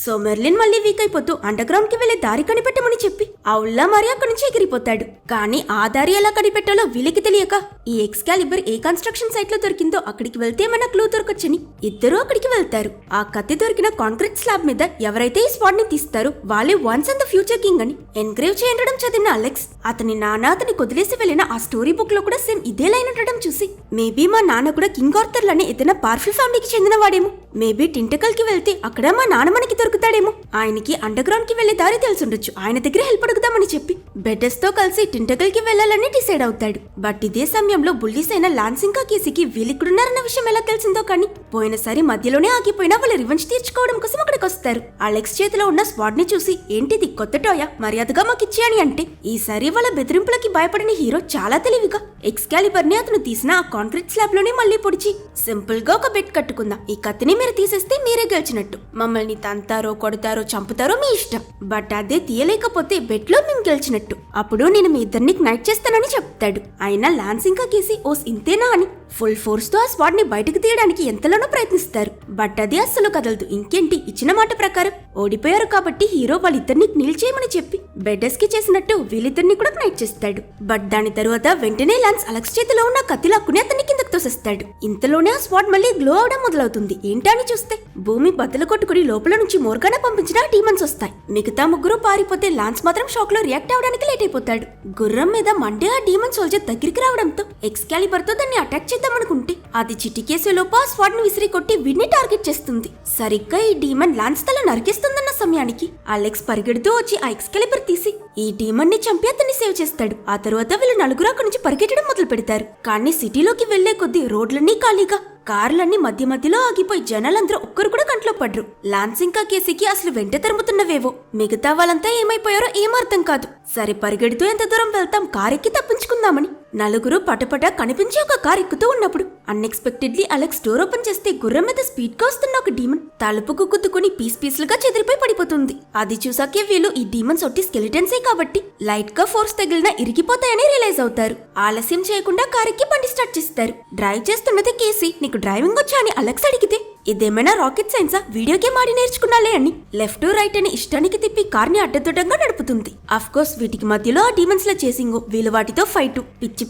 Speaker 1: సో మెర్లిన్ మళ్ళీ వీక్ అయిపోతూ అండర్ గ్రౌండ్ కి వెళ్లే దారి కనిపెట్టమని చెప్పి అవుల్లా మరి అక్కడి నుంచి ఎగిరిపోతాడు. కానీ ఆ దారి ఎలా కనిపెట్టాలో వీళ్ళకి తెలియక ఈ ఎక్స్కాలిబర్ ఏ కన్స్ట్రక్షన్ సైట్ లో దొరికిందో అక్కడికి వెళ్తే ఏమైనా క్లూ దొరకొచ్చని ఇద్దరూ అక్కడికి వెళ్తారు. ఆ కత్తి దొరికిన కాంక్రీట్ స్లాబ్ మీద ఎవరైతే ఈ స్పాట్ ని తీస్తారో వాళ్ళే once and the future king అని ఎన్గ్రేవ్ చేయడం చదివిన అలెక్స్ అతని నాన్న అతని కొదిలేసి వెళ్లిన ఆ స్టోరీ బుక్ లో కూడా సేమ్ ఇదే లైన్ ఉండడం చూసి మేబీ మా నాన్న కూడా కింగ్ ఆర్థర్ లానే ఏదైనా పవర్ఫుల్ ఫ్యామిలీకి చెందిన వాడేమో, మేబీ టింటకల్ కి వెళ్తే అక్కడ మా నాన్న మనకి దొరుకుతాడేమో, ఆయనకి అండర్ గ్రౌండ్ కి వెళ్లే దారి తెలుసుండొచ్చు, ఆయన దగ్గర హెల్ప్ అడుగుదామని చెప్పి బెటర్స్ తో కలిసి టింటకల్ కి వెళ్లాలని డిసైడ్ అవుతాడు. బట్ ఇదే సమయంలో బుల్లీస్ అయిన లాన్స్ ఇంకా కేసీకి వీళ్ళిక్కడున్నారన్న విషయం ఎలా తెలిసిందో కానీ పోయినసారి మధ్యలోనే ఆగిపోయినా వాళ్ళ రివెంజ్ తీర్చుకోవడం కోసం అక్కడికి వస్తారు. అలెక్స్ చేతిలో ఉన్న స్వాడ్ ని చూసి ఏంటిది కొత్త టోయా మర్యాదగా మాకిచ్చి అని అంటే ఈసారి వాళ్ళ బెదిరింపులకి భయపడిన హీరో చాలా తెలివిగా ఎక్స్కాలిబర్ ని అతను తీసిన ఆ కాంక్రీట్ స్లాబ్ లోనే మళ్ళీ పొడిచి సింపుల్ గా ఒక బెట్ కట్టుకుందాం, ఈ కత్తిని మీరు తీసేస్తే మీరే గెలిచినట్టు, మమ్మల్ని తంతారో కొడతారో చంపుతారో మీ ఇష్టం, బట్ అదే తీయలేకపోతే బెట్ లో మేము గెలిచినట్టు, అప్పుడు నేను మీ ఇద్దరిని నైట్ చేస్తానని చెప్తాడు. అయినా లాన్స్ ఇంకా కేసి ఓస్ ఇంతేనా అని ఫుల్ ఫోర్స్ తో ఆ స్వాడ్ ని బయటకు తీయడానికి ఎంతలోనో ప్రయత్నిస్తారు. బట్ అది అస్సలు కదలదు. ఇంకేంటి, ఇచ్చిన మాట ప్రకారం ఓడిపోయారు కాబట్టి హీరో వాళ్ళిద్దరిని నీల్ చేయమని చెప్పి బెడ్డెస్ కి చేసినట్టు వీళ్ళిద్దరిని కూడా నైట్ చేస్తాడు. బట్ దాని తరువాత వెంటనే లాన్స్ అలెక్స్ చేతిలో ఉన్న కత్తి లాక్కుని అతన్ని కిందకు తోసేస్తాడు. ఇంతలోనే ఆ స్వాడ్ మళ్ళీ గ్లో అవడం మొదలవుతుంది. ఏంటా అని చూస్తే భూమి బద్దలు కొట్టుకుని లోపల నుంచి మోర్గానా పంపించిన డీమన్స్ వస్తాయి. మిగతా ముగ్గురు పారిపోతే లాన్స్ మాత్రం షాక్ లో రియాక్ట్ అవడానికి లేట్ అయిపోతాడు. గుర్రం మీద మండే ఆ డీమన్ సోల్జర్ దగ్గరికి రావడంతో ఎక్స్కాలిబర్ తో దాన్ని అటాక్ చేద్దామనుకుంటే అది చిటికేసే లోపు ఆ స్వాడ్ ని విసిరి కొట్టి వీడిని టార్గెట్ చేస్తుంది. సరిగ్గా ఈ డీమన్ లాన్స్ తల నరికేస్తుందన్న సమయానికి అలెక్స్ పరిగెడుతూ వచ్చి ఆ ఎక్స్కాలిబర్ తీసి ఈ డీమన్ ని చంపి అతన్ని సేవ్ చేస్తాడు. ఆ తర్వాత వీళ్ళు నలుగురు అక్కడి నుంచి పరిగెట్టడం మొదలు పెడతారు. కానీ సిటీలోకి వెళ్లే కొద్దీ రోడ్లన్నీ ఖాళీగా, కార్లన్నీ మధ్య మధ్యలో ఆగిపోయి జనాలందరూ ఒక్కరు కూడా కంట్లో పడ్రు. లాన్స్ ఇంకా కేసీకి అసలు వెంట తరుముతున్నవేవో. మిగతా వాళ్ళంతా ఏమైపోయారో ఏమర్థం కాదు. సరే పరిగెడుతూ ఎంత దూరం వెళ్తాం, కారెక్కి తప్పించుకుందామని నలుగురు పటపట కనిపించి ఒక కార్ ఎక్కుతూ ఉన్నప్పుడు అన్ఎక్స్పెక్టెడ్లీ అలెక్స్ డోర్ ఓపెన్ చేస్తే గుర్రం మీద స్పీడ్ గా వస్తున్న ఒక డీమన్ తలుపుకు గుద్దుకుని పీసులుగా చెదిరిపోయి పడిపోతుంది. అది చూసాకే వీళ్ళు ఈ డీమన్స్ ఒట్టి స్కెలిటన్సే కాబట్టి లైట్ గా ఫోర్స్ తగిలినా ఇరిగిపోతాయని రియలైజ్ అవుతారు. ఆలస్యం చేయకుండా కారెక్కి బండి స్టార్ట్ చేస్తారు. డ్రైవ్ చేస్తున్నది కేసీ. నీకు డ్రైవింగ్ వచ్చా అని అలెక్స్ అడిగితే ఇదేమైనా రాకెట్ సైన్సా, వీడియో గేమ్ ఆడి నేర్చుకున్నాలే అని లెఫ్ట్ రైట్ అని ఇష్టానికి తిప్పి కార్ని అడ్డదొడ్డంగా నడుపుతుంది. అఫ్ కోర్స్ వీటికి మధ్యలో ఆ డీమన్స్ ల చేసింగ్, వీళ్ళు వాటితో ఫైట్,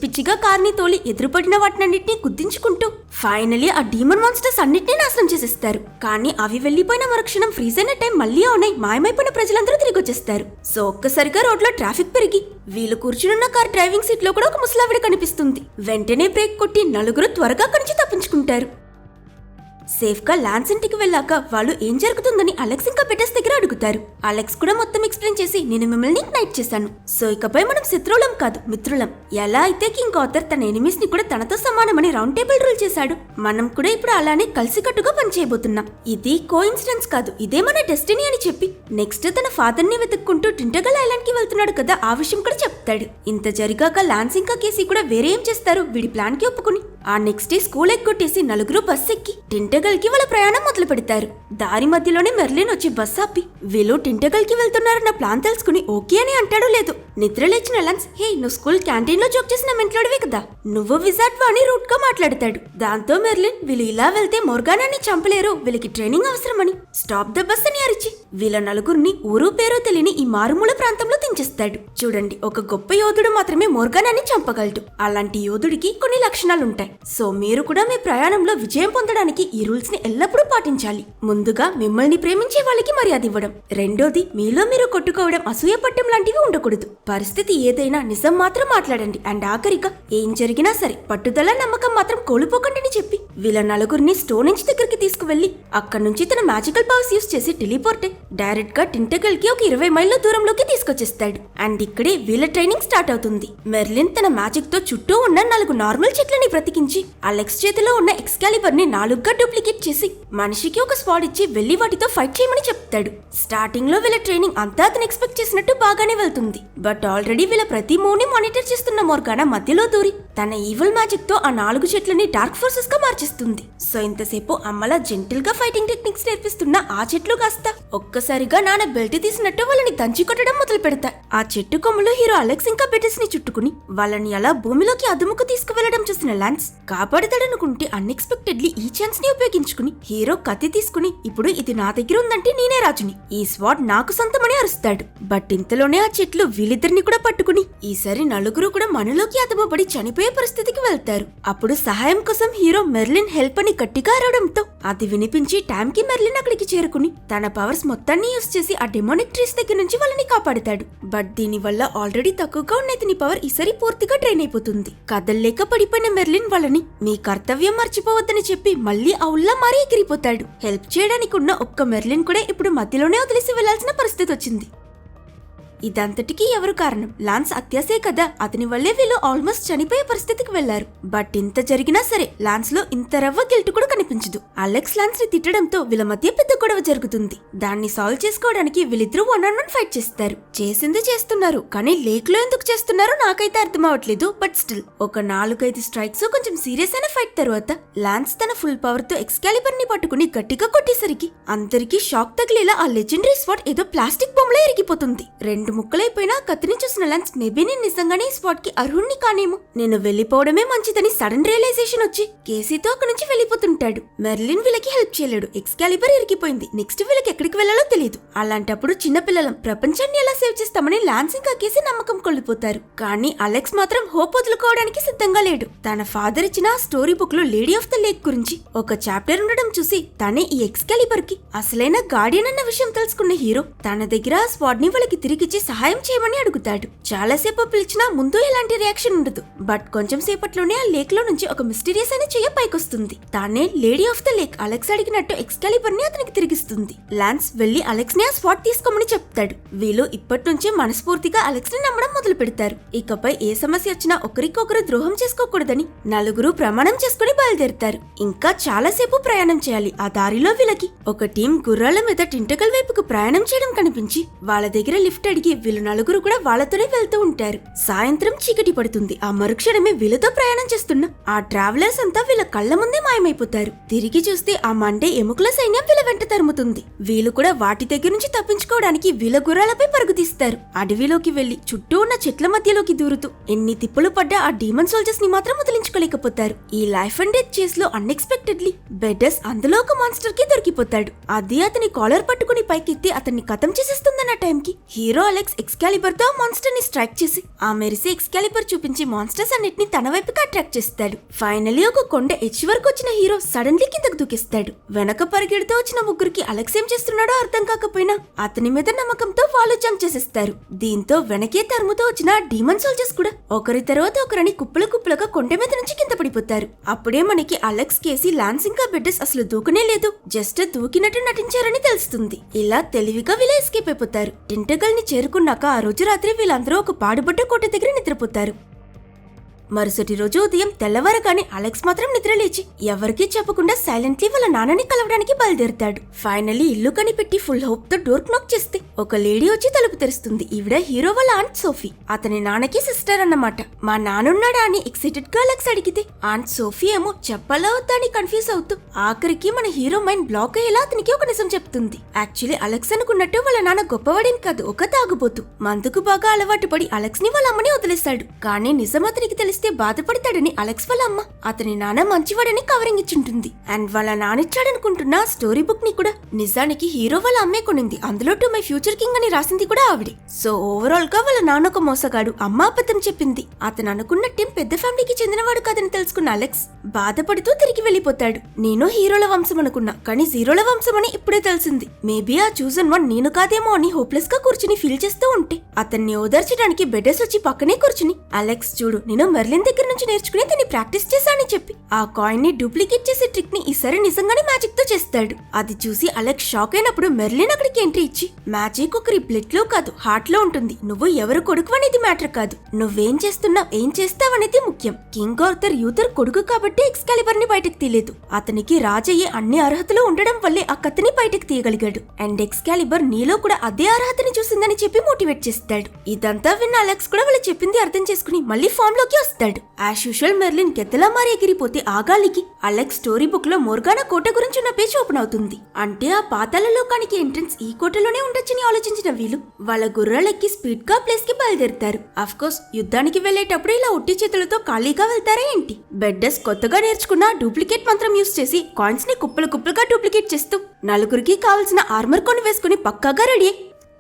Speaker 1: పిచ్చిగా కార్ని తోలి ఎదురుపడిన వాటినన్నింటినీ గుద్దించుకుంటూ ఫైనలీ ఆ డీమన్ మాన్స్టర్స్ అన్నిటినీ నాశనం చేసేస్తారు. కానీ అవి వెళ్లిపోయిన మరుక్షణం ఫ్రీజ్ అయిన టైం మళ్లీ ఆన్ అయి మాయమైపోయిన ప్రజలందరూ తిరిగి వచ్చేస్తారు. సో ఒక్కసారిగా రోడ్లో ట్రాఫిక్ పెరిగి వీళ్ళు కూర్చునున్న కార్ డ్రైవింగ్ సీట్ లో కూడా ఒక ముసలావిడ కనిపిస్తుంది. వెంటనే బ్రేక్ కొట్టి నలుగురు త్వరగా అక్కడి నుంచి తప్పించుకుంటారు. సేఫ్ గా లాన్స్ ఇంటికి వెళ్ళాక వాళ్ళు ఏం జరుగుతుందని అలెక్స్ ఇంకా బెటెస్ దగ్గర అడుగుతారు. అలెక్స్ కూడా మొత్తం ఎక్స్ప్లెయిన్ చేసి నేను మిమ్మల్ని నైట్ చేశాను, సో ఇకపై మనం శత్రువులం కాదు మిత్రులం. ఎలా అయితే కింగ్ ఆథర్ తన ఎనిమీస్ ని కూడా తనతో సమానమని రౌండ్ టేబుల్ రూల్ చేశాడు, మనం కూడా ఇప్పుడు అలానే కలిసికట్టుగా పనిచేయబోతున్నాం. ఇది కోఇన్సిడెన్స్ కాదు, ఇదే మన డెస్టినీ అని చెప్పి నెక్స్ట్ తన ఫాదర్ ని వెతుక్కుంటూ టింటగల్ ఐలాండ్ కి వెళ్తున్నాడు కదా, ఆ విషయం కూడా చెప్తాడు. ఇంత జరిగాక లాన్స్ ఇంకా కేసీ కూడా వేరే ఏం చేస్తారు, వీడి ప్లాన్ కి ఒప్పుకుని ఆ నెక్స్ట్ డే స్కూల్ ఎగ్గొట్టేసి నలుగురు బస్ ఎక్కి టింటగల్ కి వాళ్ళ ప్రయాణం మొదలు పెడతారు. దారి మధ్యలోనే మెర్లిన్ వచ్చి బస్ ఆపి వీళ్ళు టింటగల్ కి వెళ్తున్నారన్న ప్లాన్ తెలుసుకుని ఓకే అని అంటాడు. లేదు నిద్ర లేచిన లాన్స్, హే నువ్వు స్కూల్ క్యాంటీన్ లో జోక్ చేసిన మెంట్లోడివే కదా, నువ్వు విజార్డ్ అని రూట్ గా మాట్లాడతాడు. దాంతో మెర్లిన్ వీళ్ళు ఇలా వెళ్తే మోర్గానాని చంపలేరు, వీళ్ళకి ట్రైనింగ్ అవసరమని స్టాప్ ద బస్ అని అరిచి వీళ్ళ నలుగురిని ఊరు పేరు తెలియని ఈ మారుమూల ప్రాంతంలో దించేస్తాడు. చూడండి, ఒక గొప్ప యోధుడు మాత్రమే మోర్గానాని చంపగలడు. అలాంటి యోధుడికి కొన్ని లక్షణాలుంటాయి. సో మీరు కూడా మీ ప్రయాణంలో విజయం పొందడానికి ఈ రూల్స్ ని ఎల్లప్పుడూ పాటించాలి. ముందుగా మిమ్మల్ని ప్రేమించే వాళ్ళకి మర్యాద ఇవ్వడం, రెండోది మీలో మీరు కొట్టుకోవడం, అసూయ పట్టం లాంటివి ఉండకూడదు. పరిస్థితి ఏదైనా నిజం మాత్రం మాట్లాడండి. అండ్ ఆఖరిగా ఏం జరిగినా సరే పట్టుదల నమ్మకం మాత్రం కోల్పోకండి చెప్పి వీళ్ళ నలుగురిని స్టోన్ ఇంచ్ దగ్గరికి తీసుకువెళ్లి అక్కడి నుంచి తన మ్యాజికల్ పవర్స్ యూస్ చేసి టెలిపోర్ట్ డైరెక్ట్ గా టింటగల్ కి ఒక 20 మైళ్ళ దూరంలోకి తీసుకొచ్చేస్తాడు. అండ్ ఇక్కడే వీళ్ళ ట్రైనింగ్ స్టార్ట్ అవుతుంది. మెర్లిన్ తన మ్యాజిక్ తో చుట్టూ ఉన్న 4 నార్మల్ చెట్లని బ్రతికించి అలెక్స్ చేతిలో ఉన్న ఎక్స్కాలిబర్ ని 4గా డూప్లికేట్ చేసి మనిషికి ఒక స్పాడ్ ఇచ్చి వెళ్లి వాటితో ఫైట్ చేయమని చెప్తాడు. స్టార్టింగ్ లో వీళ్ళ ట్రైనింగ్ అంతా అతను ఎక్స్పెక్ట్ చేసినట్టు బాగానే వెళ్తుంది. బట్ ఆల్రెడీ వీళ్ళ ప్రతి మూవ్ ని మానిటర్ చేస్తున్న మోర్గానా మధ్యలో దూరి తన ఈవిల్ మ్యాజిక్ తో ఆ 4 చెట్లని డార్క్ ఫోర్సెస్ గా మార్చేస్తుంది. సో ఇంతసేపు అమ్మలా జెంటిల్ గా ఫైటింగ్ టెక్నిక్స్ నేర్పిస్తున్న ఆ చెట్లు కాస్త ఒక్కసారిగా నాన్న బెల్ట్ తీసినట్టు వాళ్ళని దంచి కొట్టడం మొదలు పెడతాయి. ఆ చెట్టు కొమ్ములు హీరో అలెక్స్ ఇంకా బెటెస్ ని చుట్టుకుని వాళ్ళని అలా భూమిలోకి అదుముకు తీసుకువెళ్లడం చూసిన లాన్స్ కాపాడతాడనుకుంటే అన్ఎక్స్పెక్టెడ్లీ ఈ ఛాన్స్ ని ఉపయోగించుకుని హీరో కత్తి తీసుకుని ఇప్పుడు ఇది నా దగ్గర ఉందంటే నేనే రాజుని, ఈ స్వాడ్ నాకు సొంతమని అరుస్తాడు. బట్ ఇంతలోనే ఆ చెట్లు వీళ్ళిద్దరిని కూడా పట్టుకుని ఈసారి నలుగురు కూడా మనలోకి అదమబడి చనిపోయే పరిస్థితికి వెళ్తారు. అప్పుడు సహాయం కోసం హీరో మెర్లిన్ హెల్ప్ అని గట్టిగా అరవడంతో అది వినిపించి టైం కి మెర్లిన్ అక్కడికి చేరుకుని తన పవర్స్ మొత్తాన్ని యూస్ చేసి ఆ డెమోనిక్ ట్రీస్ దగ్గర నుంచి వాళ్ళని కాపాడుతాడు. బట్ దీని వల్ల ఆల్రెడీ తక్కువగా ఉన్న ఇతని పవర్ ఈసారి పూర్తిగా డ్రైన్ అయిపోతుంది. కదల్లేక పడిపోయిన మెర్లిన్ వాళ్ళని మీ కర్తవ్యం మర్చిపోవద్దని చెప్పి మళ్ళీ ఔల్లా మారి ఎగిరిపోతాడు. హెల్ప్ చేయడానికి ఉన్న ఒక్క మెర్లిన్ కూడా ఇప్పుడు మధ్యలోనే వదిలేసి వెళ్లాల్సిన పరిస్థితి వచ్చింది. ఇదంతటికీ ఎవరు కారణం? లాన్స్ అత్యాసే కదా, అతని వల్లే వీళ్ళు ఆల్మోస్ట్ చనిపోయే పరిస్థితికి వెళ్లారు. బట్ ఇంత జరిగినా సరే లాన్స్ లో ఇంత రవ్వ గిల్ట్ కూడా కనిపించదు. అలెక్స్ లాన్స్ ని తిట్టడంతో వీళ్ళ మధ్య పెద్ద గొడవ జరుగుతుంది. దాన్ని సాల్వ్ చేసుకోవడానికి వీళ్ళిద్దరూ 1-on-1 ఫైట్ చేస్తారు. చేసింది చేస్తున్నారు, కానీ లేక్ లో ఎందుకు చేస్తున్నారో నాకైతే అర్థం అవట్లేదు. బట్ స్టిల్ ఒక 4-5 స్ట్రైక్స్ కొంచెం సీరియస్ అయిన ఫైట్ తర్వాత లాన్స్ తన ఫుల్ పవర్ తో ఎక్స్కాలిబర్ ని పట్టుకుని గట్టిగా కొట్టేసరికి అందరికీ షాక్ తగిలేలా ఆ లెజెండరీ స్వాడ్ ఏదో ప్లాస్టిక్ బొమ్మలో ఎరిగిపోతుంది. 2 ముక్కలైపోయినా కత్తిని చూసిన లాన్స్ మేబీ నేను నిజంగానే ఈ స్పాట్ కి అర్హుణ్ణి కానేమో, నేను వెళ్లిపోవడమే మంచిదని సడన్ రియలైజేషన్ వచ్చి కేసీతో అక్కడి నుంచి వెళ్లిపోతుంటాడు. మెర్లిన్ వీళ్ళకి హెల్ప్ చేయలేడు. ఎక్స్కాలిబర్ ఇరికిపోయింది. నెక్స్ట్ వీళ్ళకి ఎక్కడికి వెళ్లాలో తెలియదు. అలాంటప్పుడు చిన్నపిల్లలం ప్రపంచాన్ని ఎలా సేవ్ చేస్తామని లాన్స్ ఇంకా కేసీ నమ్మకం కొల్లిపోతారు. కానీ అలెక్స్ మాత్రం హోప్ వదులుకోవడానికి సిద్ధంగా లేడు. తన ఫాదర్ ఇచ్చిన స్టోరీ బుక్ లో లేడీ ఆఫ్ ద లేక్ గురించి ఒక చాప్టర్ ఉండడం చూసి తనే ఈ ఎక్స్కాలిబర్ కి అసలైన గార్డియన్ అన్న విషయం తెలుసుకున్న హీరో తన దగ్గర ఆ స్వాడ్ ని వాళ్ళకి తిరిగిచ్చి సహాయం చేయమని అడుగుతాడు. చాలాసేపు పిలిచినా ముందు ఎలాంటి రియాక్షన్ ఉండదు. బట్ కొంచెం సేపట్లోనే ఆ లేక్ లో నుంచి ఒక మిస్టీరియస్ అయిన చెయ్య పైకొస్తుంది. తానే lady of the lake Alex అడిగినట్టు ఎక్స్కాలిబర్ ని అతనికి తిరిగిస్తుంది. లాన్స్ వెళ్లి అలెక్స్ ని ఆ స్పాట్ తీసుకోమని చెప్తాడు. వీళ్ళు ఇప్పటి నుంచే మనస్ఫూర్తిగా అలెక్స్ ని నమ్మడం మొదలు పెడతారు. ఇకపై ఏ సమస్య వచ్చినా ఒకరికొకరు ద్రోహం చేసుకోకూడదని నలుగురు ప్రమాణం చేసుకుని బయలుదేరుతారు. ఇంకా చాలాసేపు ప్రయాణం చేయాలి. ఆ దారిలో వీళ్ళకి ఒక టీం గుర్రాల మీద టింటకల్ వైపుకు ప్రయాణం చేయడం కనిపించి వాళ్ళ దగ్గర లిఫ్ట్ అడిగి వీళ్ళు నలుగురు కూడా వాళ్ళతోనే వెళ్తూ ఉంటారు. సాయంత్రం చీకటి పడుతుంది. ఆ మరుక్షణమే వీళ్ళతో ప్రయాణం చేస్తున్న ఆ ట్రావెలర్స్ అంతా వీళ్ళ కళ్ళ ముందే మాయమైపోతారు. తిరిగి చూస్తే ఆ మండే ఎముకల సైన్యం వీళ్ళ వెంట తరుముతుంది. వీళ్ళు కూడా వాటి దగ్గర నుంచి తప్పించుకోవడానికి వీళ్ళ గుర్రాలపై పరుగుతీస్తారు. అడవిలోకి వెళ్లి చుట్టూ ఉన్న చెట్ల మధ్యలోకి దూరుతూ ఎన్ని తిప్పులు పడ్డా ఆ డీమన్ సోల్జర్స్ ని మాత్రం వదిలించుకోలేకపోతారు. ఈ లైఫ్ అండ్ డెత్ చేస్ లో అన్ఎక్స్పెక్టెడ్లీ బెడ్డస్ అందులో ఒక మాన్స్టర్ కి దొరికిపోతాడు. అది అతని కాలర్ పట్టుకుని పైకెత్తి అతన్ని ఖతం చేసేస్తుందన్న టైంకి హీరో అలెక్స్ ఎక్స్కాలిబర్ తో మాన్స్టర్ ని స్ట్రైక్ చేసి ఆ మెరిసే ఎక్స్కాలిబర్ చూపించి మాన్స్టర్స్ అన్నిటిని తన వైపుకి అట్రాక్ట్ చేస్తాడు. ఫైనలీ ఒక కొండ ఎడ్జ్ వరకు వచ్చిన హీరో సడన్లీ కిందకు దూకిస్తాడు. వెనక పరిగెడుతూ వచ్చిన ముగ్గురికి అలెక్స్ ఏం చేస్తున్నాడో అర్థం కాకపోయినా అతని మీద నమ్మకంతో వాళ్ళు జంప్ చేసేస్తారు. దీంతో వెనకే తరుముతో వచ్చిన డీమన్ సోల్జర్స్ కూడా ఒకరి తర్వాత ఒకరిని కుప్పలు కుప్పలుగా కొండ మీద నుంచి కింద పడిపోతారు. అప్పుడే మనకి అలెక్స్ కేసి లాన్స్ ఇంకా బెడ్డస్ అసలు దూకనే లేదు, జస్ట్ దూకినట్టు నటించారని తెలుస్తుంది. ఇలా తెలివిగా వీళ్ళు ఎస్కేప్ అయిపోతారు. టింటకల్ ని చేరుకున్నాక ఆ రోజు రాత్రి వీళ్ళందరూ ఒక పాడుబడ్డ కోట దగ్గర నిద్రపోతారు. మరుసటి రోజు ఉదయం తెల్లవారగానే అలెక్స్ మాత్రం నిద్రలేచి ఎవరికీ చెప్పకుండా సైలెంట్లీ వాళ్ళ నాన్నని కలవడానికి బయలుదేరుతాడు. ఫైనలీ ఇల్లు కనిపెట్టి ఫుల్ హోప్ తో డోర్ నాక్ చేస్తే ఒక లేడీ వచ్చి తలుపు తెరుస్తుంది. ఈవిడ హీరో వాళ్ళ ఆంట్ సోఫీ. అతని నాన్నకి సిస్టర్ అన్నమాట. మా నాన్నున్నాడా అని ఎక్సైటెడ్ గా అలెక్స్ అడిగితే ఆంట్ సోఫీ ఏమో చెప్పలా వద్దా అని కన్ఫ్యూజ్ అవుతూ ఆఖరికి మన హీరో మైండ్ బ్లాక్ అయ్యేలా అతనికి ఒక నిజం చెప్తుంది. యాక్చువల్లీ అలెక్స్ అనుకున్నట్టు వాళ్ళ నాన్న గొప్పవాడేం కాదు, ఒక తాగుబోతు. మందుకు బాగా అలవాటు పడి అలెక్స్ ని వాళ్ళ అమ్మని వదిలేస్తాడు. కానీ నిజం అతనికి తెలిస్తే బాధపడతాడని అలెక్స్ వాళ్ళ అమ్మ అతని నాన్న మంచివాడని కవరింగ్ ఇచ్చుంటుంది. అండ్ వాళ్ళ నానిచ్చాడనుకుంటున్న స్టోరీ బుక్ ని కూడా నిజానికి హీరో వాళ్ళ అమ్మే కొనింది. అందులో టు మై ఫ్యూచర్ కింగ్ అని రాసింది కూడా ఆవిడే. సో ఓవరాల్ గా వాళ్ళ నాన్న ఒక మోసగాడు, అమ్మ అబద్ధం చెప్పింది. అతను అనుకున్నట్టే పెద్ద ఫ్యామిలీకి చెందినవాడు కాదని తెలుసుకున్న అలెక్స్ బాధపడుతూ తిరిగి వెళ్లిపోతాడు. నేను హీరోల వంశం అనుకున్నా, కానీ జీరోల వంశం అని ఇప్పుడే తెలిసింది. మేబీ ఆ చూజన్ వన్ నేను కాదేమో అని హోప్లెస్ గా కూర్చుని ఫీల్ చేస్తూ ఉంటే అతన్ని ఓదార్చడానికి బెడ్డస్ వచ్చి పక్కనే కూర్చుని అలెక్స్ చూడు నేను మెర్లిన్ దగ్గర నుంచి నేర్చుకుని దీన్ని ప్రాక్టీస్ చేశానని చెప్పి ఆ కాయిన్ ని డూప్లికేట్ చేసే ట్రిక్ ని ఈసారి నిజంగానే మ్యాజిక్ తో చేస్తాడు. అది చూసి అలెక్స్ షాక్ అయినప్పుడు మెర్లిన్ అక్కడికి ఎంట్రీ ఇచ్చి మ్యాజిక్ ఒకరి బ్లడ్ లో కాదు హార్ట్ లో ఉంటుంది. నువ్వు ఎవరు కొడుకు అనేది మ్యాటర్ కాదు, నువ్వేం చేస్తున్నావు ఏం చేస్తావనేది ముఖ్యం. కింగ్ ఆర్థర్ యూథర్ కొడుకు కాబట్టి ఎక్స్కాలిబర్ ని బయటకు తీయలేదు. అతనికి రాజయ్యే అన్ని అర్హతలు ఉండడం వల్లే ఆ కత్తిని బయటకు తీయగలిగాడు. అండ్ ఎక్స్కాలిబర్ నీలో కూడా అదే అర్హతని చూసిందని చెప్పి మోటివేట్ చేస్తాడు. ఇదంతా విన్న అలెక్స్ కూడా వాళ్ళు చెప్పింది అర్థం చేసుకుని మళ్ళీ ఫామ్ లోకి వస్తాడు. యాజ్ యూజువల్ మెర్లిన్ గెద్దలా మారి ఎగిరిపోతే ఆగాలికి అలెక్స్ స్టోరీ బుక్ లో మొర్గానా కోట గురించి ఉన్న పేజ్ ఓపెన్ అవుతుంది. అంటే ఆ పాతాళ లోకానికి ఎంట్రన్స్ ఈ కోటలోనే ఉండొచ్చని ఆలోచించిన వీళ్ళు వాళ్ళ గుర్రాలెక్కి స్పీడ్ గా ప్లేస్ కి బయలుదేరుతారు. అఫ్ కోర్స్ యుద్ధానికి వెళ్లేటప్పుడు ఇలా ఒట్టి చేతులతో ఖాళీగా వెళ్తారా ఏంటి? బెడ్డస్ కొత్తగా నేర్చుకున్న డూప్లికేట్ మంత్రం యూస్ చేసి కాయిన్స్ ని కుప్పలు కుప్పలుగా డూప్లికేట్ చేస్తూ నలుగురికి కావాల్సిన ఆర్మర్ కొని వేసుకుని పక్కాగా రెడీ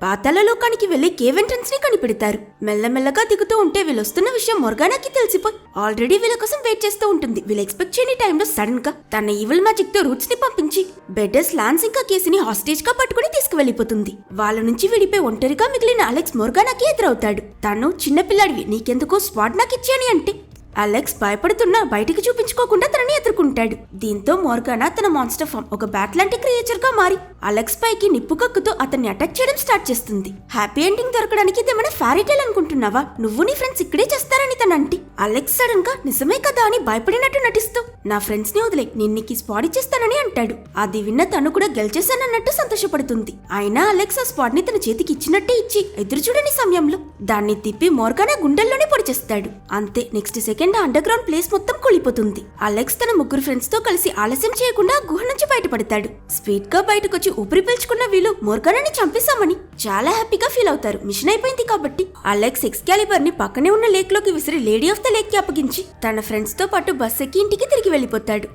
Speaker 1: పాతాళ లోకానికి వెళ్లి కేవ్ ఎంట్రన్స్ ని కనిపెడతారు. మెల్లమెల్లగా దిగుతూ ఉంటే వీళ్ళొస్తున్న విషయం మొర్గానాకి తెలిసిపోయి ఆల్రెడీ వీళ్ళ కోసం వెయిట్ చేస్తూ ఉంటుంది. వీళ్ళు ఎక్స్పెక్ట్ చేయని టైంలో సడన్ గా తన ఈవిల్ మ్యాజిక్ తో రూట్స్ ని పంపించి బెడ్డస్ లాన్స్ ఇంకా కేసిని హాస్టేజ్ గా పట్టుకుని తీసుకువెళ్లిపోతుంది. వాళ్ళ నుంచి విడిపోయి ఒంటరిగా మిగిలిన అలెక్స్ మొర్గానాకి ఎదురవుతాడు. తను చిన్నపిల్లాడివి నీకెందుకో స్వాడ్ నాకిచ్చాని అంటే అలెక్స్ భయపడుతున్నా బయటికి చూపించుకోకుండా తనని ఎదుర్కొంటాడు. దీంతో మోర్గానా తన మాన్స్టర్ ఫామ్ ఒక బ్యాట్ లాంటి క్రియేచర్ గా మారి అలెక్స్ పైకి నిప్పు కక్కుతో అతన్ని అటాక్ చేయడం స్టార్ట్ చేస్తుంది. హ్యాపీ ఎండింగ్ దొరకడానికి ఇదేమైనా ఫ్యారీటేల్ అనుకుంటున్నావా? నువ్వు నీ ఫ్రెండ్స్ ఇక్కడే చేస్తారని తనంటి అలెక్స్ సడన్ గా నిజమే కదా అని భయపడినట్టు నటిస్తూ నా ఫ్రెండ్స్ ని వదిలే నిన్నికి స్పాట్ ఇచ్చేస్తానని అంటాడు. అది విన్న తను కూడా గెలిచేశానన్నట్టు సంతోషపడుతుంది. అయినా అలెక్స్ ఆ స్పాట్ ని తన చేతికి ఇచ్చినట్టే ఇచ్చి ఎదురు చూడని సమయంలో దాన్ని తిప్పి మోర్గానా గుండెల్లోనే పొడిచేస్తాడు. అంతే next second second under ground place మొత్తం కూలిపోతుంది. అలెక్స్ తన ముగ్గురు ఫ్రెండ్స్ తో కలిసి ఆలస్యం చేయకుండా గుహ నుంచి బయటపడతాడు. స్పీడ్ గా బయటకొచ్చి ఊపిరి పీల్చుకున్న వీళ్ళు మోర్గానాని చంపేశామని చాలా హ్యాపీగా ఫీల్ అవుతారు. మిషన్ అయిపోయింది కాబట్టి అలెక్స్ ఎక్స్కాలిబర్ ని పక్కనే ఉన్న లేక్ లోకి విసిరి లేడీ ఆఫ్ ద లేక్ కి అప్పగించి తన ఫ్రెండ్స్ తో పాటు బస్ ఎక్కి ఇంటికి తిరిగి వెళ్ళిపోతాడు.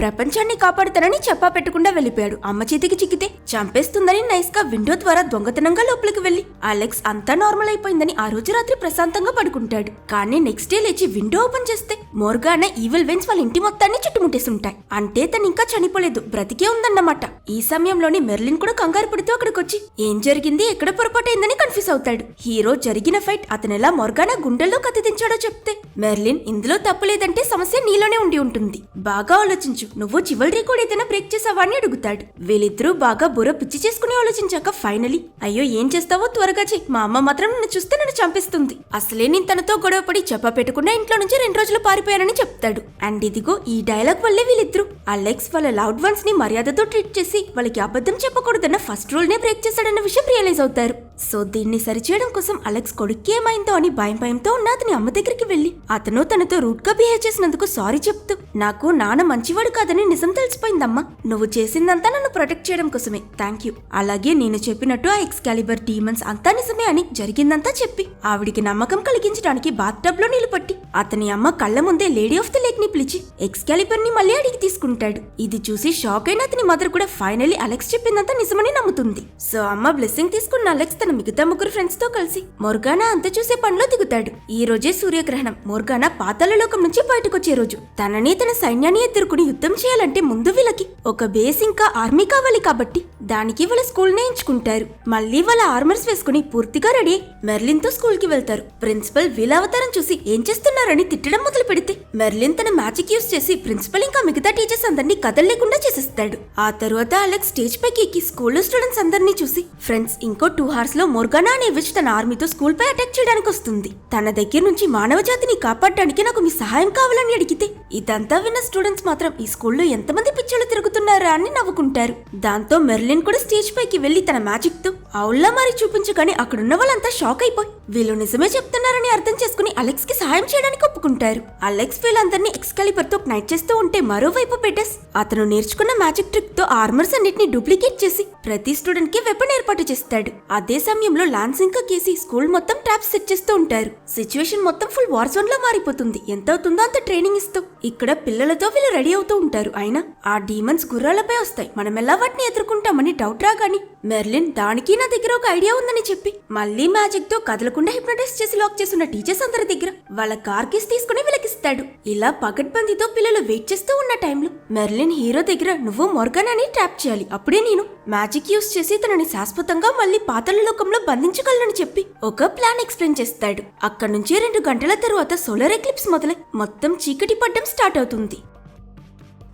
Speaker 1: ప్రపంచాన్ని కాపాడుతానని చెప్పా పెట్టకుండా వెళ్ళిపోయాడు. అమ్మ చేతికి చిక్కితే చంపేస్తుందని నైస్ గా విండో ద్వారా దొంగతనంగా లోపలికి వెళ్లి అలెక్స్ అంతా నార్మల్ అయిపోయిందని ఆ రోజు రాత్రి ప్రశాంతంగా పడుకుంటాడు. కానీ నెక్స్ట్ డే లేచి విండో ఓపెన్ చేస్తే మోర్గానా ఈవిల్ వెన్స్ వాళ్ళ ఇంటి మొత్తాన్ని చుట్టుముట్టేసుంటాయి. అంటే తను ఇంకా చనిపోలేదు, బ్రతికే ఉందన్నమాట. ఈ సమయంలోని మెర్లిన్ కూడా కంగారు పడుతూ అక్కడికొచ్చి ఏం జరిగింది, ఎక్కడ పొరపాటైందని కన్ఫ్యూజ్ అవుతాడు. హీరో జరిగిన ఫైట్ అతనెలా మోర్గానా గుండెల్లో కత్తి దించాడో చెప్తే మెర్లిన్ ఇందులో తప్పులేదంటే సమస్య నీలోనే ఉండి ఉంటుంది, బాగా ఆలోచించు, నువ్వు చివరి కూడా ఏదైనా బ్రేక్ చేసావా అని అడుగుతాడు. వీళ్ళిద్దరూ బాగా బుర్ర పిచ్చి చేసుకుని ఆలోచించాక ఫైనలీ అయ్యో ఏం చేస్తావో త్వరగా చెయ్యి, మా అమ్మ మాత్రం నన్ను చూస్తే నన్ను చంపిస్తుంది, అసలే నేను తనతో గొడవపడి చెప్ప పెట్టకుండా ఇంట్లో నుంచి 2 రోజులు పారిపోయానని చెప్తాడు. అండ్ ఇదిగో ఈ డైలాగ్ వల్లే వీళ్ళిద్దరూ అలెక్స్ వాళ్ళ లవ్డ్ వన్స్ ని మర్యాదతో ట్రీట్ చేసి వాళ్ళకి అబద్ధం చెప్పకూడదన్న ఫస్ట్ రూల్ నే బ్రేక్ చేశాడన్న విషయం రియలైజ్ అవుతారు. సో దీన్ని సరిచేయడం కోసం అలెక్స్ కొడుక్కి ఏమైందో అని భయంతో ఉన్న అతని అమ్మ దగ్గరికి వెళ్లి అతను తనతో రూట్ గా బిహేవ్ చేసినందుకు సారీ చెప్తూ నాకు నాన్న మంచివాడు కాదని నిజం తెలిసిపోయిందమ్మా, నువ్వు చేసిందంతా నన్ను ప్రొటెక్ట్ చేయడం కోసమే, థ్యాంక్ యూ. అలాగే నేను చెప్పినట్టు ఆ ఎక్స్కాలిబర్ డీమన్స్ అంతా నిజమే అని జరిగిందంతా చెప్పి ఆవిడికి నమ్మకం కలిగించడానికి బాత్ టబ్ లో నీళ్లు పట్టి అతని అమ్మ కళ్ల ముందే లేడీ ఆఫ్ ది లేక్ ని పిలిచి ఎక్స్కాలిబర్ ని మళ్ళీ అడిగి తీసుకుంటాడు. ఇది చూసి షాక్ అయిన అతని మదర్ కూడా ఫైనలీ అలెక్స్ చెప్పిందంతా నిజమని నమ్ముతుంది. సో అమ్మ బ్లెస్సింగ్ తీసుకున్న అలెక్స్ తన మిగతా ముగ్గురు ఫ్రెండ్స్ తో కలిసి మోర్గానా అంత చూసే పనిలో దిగుతాడు. ఈ రోజే సూర్యగ్రహణం. మోర్గానా పాతాళ లోకం నుంచి బయటకొచ్చే రోజు. తనని తన సైన్యాన్ని ఎదుర్కొని యుద్ధం చేయాలంటే ముందు వీళ్ళకి ఒక బేస్ ఇంకా ఆర్మీ కావాలి కాబట్టి దానికి వాళ్ళ స్కూల్ నే ఎంచుకుంటారు. మళ్ళీ వాళ్ళ ఆర్మర్స్ వేసుకుని పూర్తిగా రెడీ మెర్లిన్ తో స్కూల్ కి వెళ్తారు. ప్రిన్సిపల్ వీళ్ళ అవతారం చూసి ఏం చేస్తున్నారని తిట్టడం మొదలు పెడితే మెర్లిన్ తన మ్యాజిక్ యూస్ చేసి ప్రిన్సిపల్ ఇంకా మిగతా టీచర్స్ అందరినీ కదలలేకుండా చేసేస్తాడు. ఆ తర్వాత అలెక్స్ స్టేజ్ పైకి ఎక్కి స్కూల్లో స్టూడెంట్స్ అందరినీ చూసి ఫ్రెండ్స్ ఇంకో 2 hours లో మోర్గానా అనే విచ్ తన ఆర్మీతో స్కూల్ పై అటాక్ చేయడానికి వస్తుంది. తన దగ్గర నుంచి మానవ జాతిని కాపాడడానికి నాకు మీ సహాయం కావాలని అడిగితే ఇదంతా విన్న స్టూడెంట్స్ మాత్రం ఈ స్కూల్లో ఎంతమంది పిచ్చోళ్ళు తిరుగుతున్నారా అని నవ్వుకుంటారు. దాంతో మెర్లిన్ కూడా స్టేజ్ పైకి వెళ్లి తన మ్యాజిక్ తో అవుల్లా మారి చూపించగానే అక్కడున్న వాళ్ళంతా షాక్ అయిపోయి వీళ్ళు నిజమే చెప్తున్నారని అర్థం చేసుకుని అలెక్స్ కి సహాయం చేయడానికి ఒప్పుకుంటారు. అలెక్స్ వీళ్ళందరినీ ఎక్స్కాలిబర్ తో నైట్ చేస్తూ ఉంటే మరోవైపు పెటెస్ అతను నేర్చుకున్న మ్యాజిక్ ట్రిక్ తో ఆర్మర్స్ అన్నిటిని డూప్లికేట్ చేసి ప్రతి స్టూడెంట్ కి వెపన్ ఏర్పాటు చేస్తాడు. అదే సమయంలో లాన్స్ ఇంకా కేసి స్కూల్ మొత్తం ట్రాప్స్ సెట్ చేస్తూ ఉంటారు. సిచ్యువేషన్ మొత్తం ఫుల్ వార్ జోన్ లా మారిపోతుంది. ఎంత అవుతుందో అంత ట్రైనింగ్ ఇస్తూ ఇక్కడ పిల్లలతో వీళ్ళు రెడీ అవుతూ ఉంటారు. అయినా ఆ డీమన్స్ గుర్రాలపై వస్తాయి, మనం ఎలా వాటిని ఎదుర్కొంటామని డౌట్ రాగాని మెర్లిన్ దానికి నా దగ్గర ఒక ఐడియా ఉందని చెప్పి మళ్ళీ మ్యాజిక్ తో కదలకుండా హిప్నటైజ్ చేసి లాక్ చేస్తున్న టీచర్స్ అందరి దగ్గర వాళ్ళ కార్ కీస్ తీసుకుని విలకిస్తాడు. ఇలా పకడ్బందీతో పిల్లలు వెయిట్ చేస్తూ ఉన్న టైంలో మెర్లిన్ హీరో దగ్గర నువ్వు మోర్గానాని ట్రాప్ చేయాలి, అప్పుడే నేను మ్యాజిక్ యూస్ చేసి తనని శాశ్వతంగా మళ్ళీ పాతాళ లోకంలో బంధించగలనని చెప్పి ఒక ప్లాన్ ఎక్స్ప్లెయిన్ చేస్తాడు. అక్కడ నుంచి 2 గంటల తరువాత సోలార్ ఎక్లిప్స్ మొదలై మొత్తం చీకటి పడ్డం స్టార్ట్ అవుతుంది.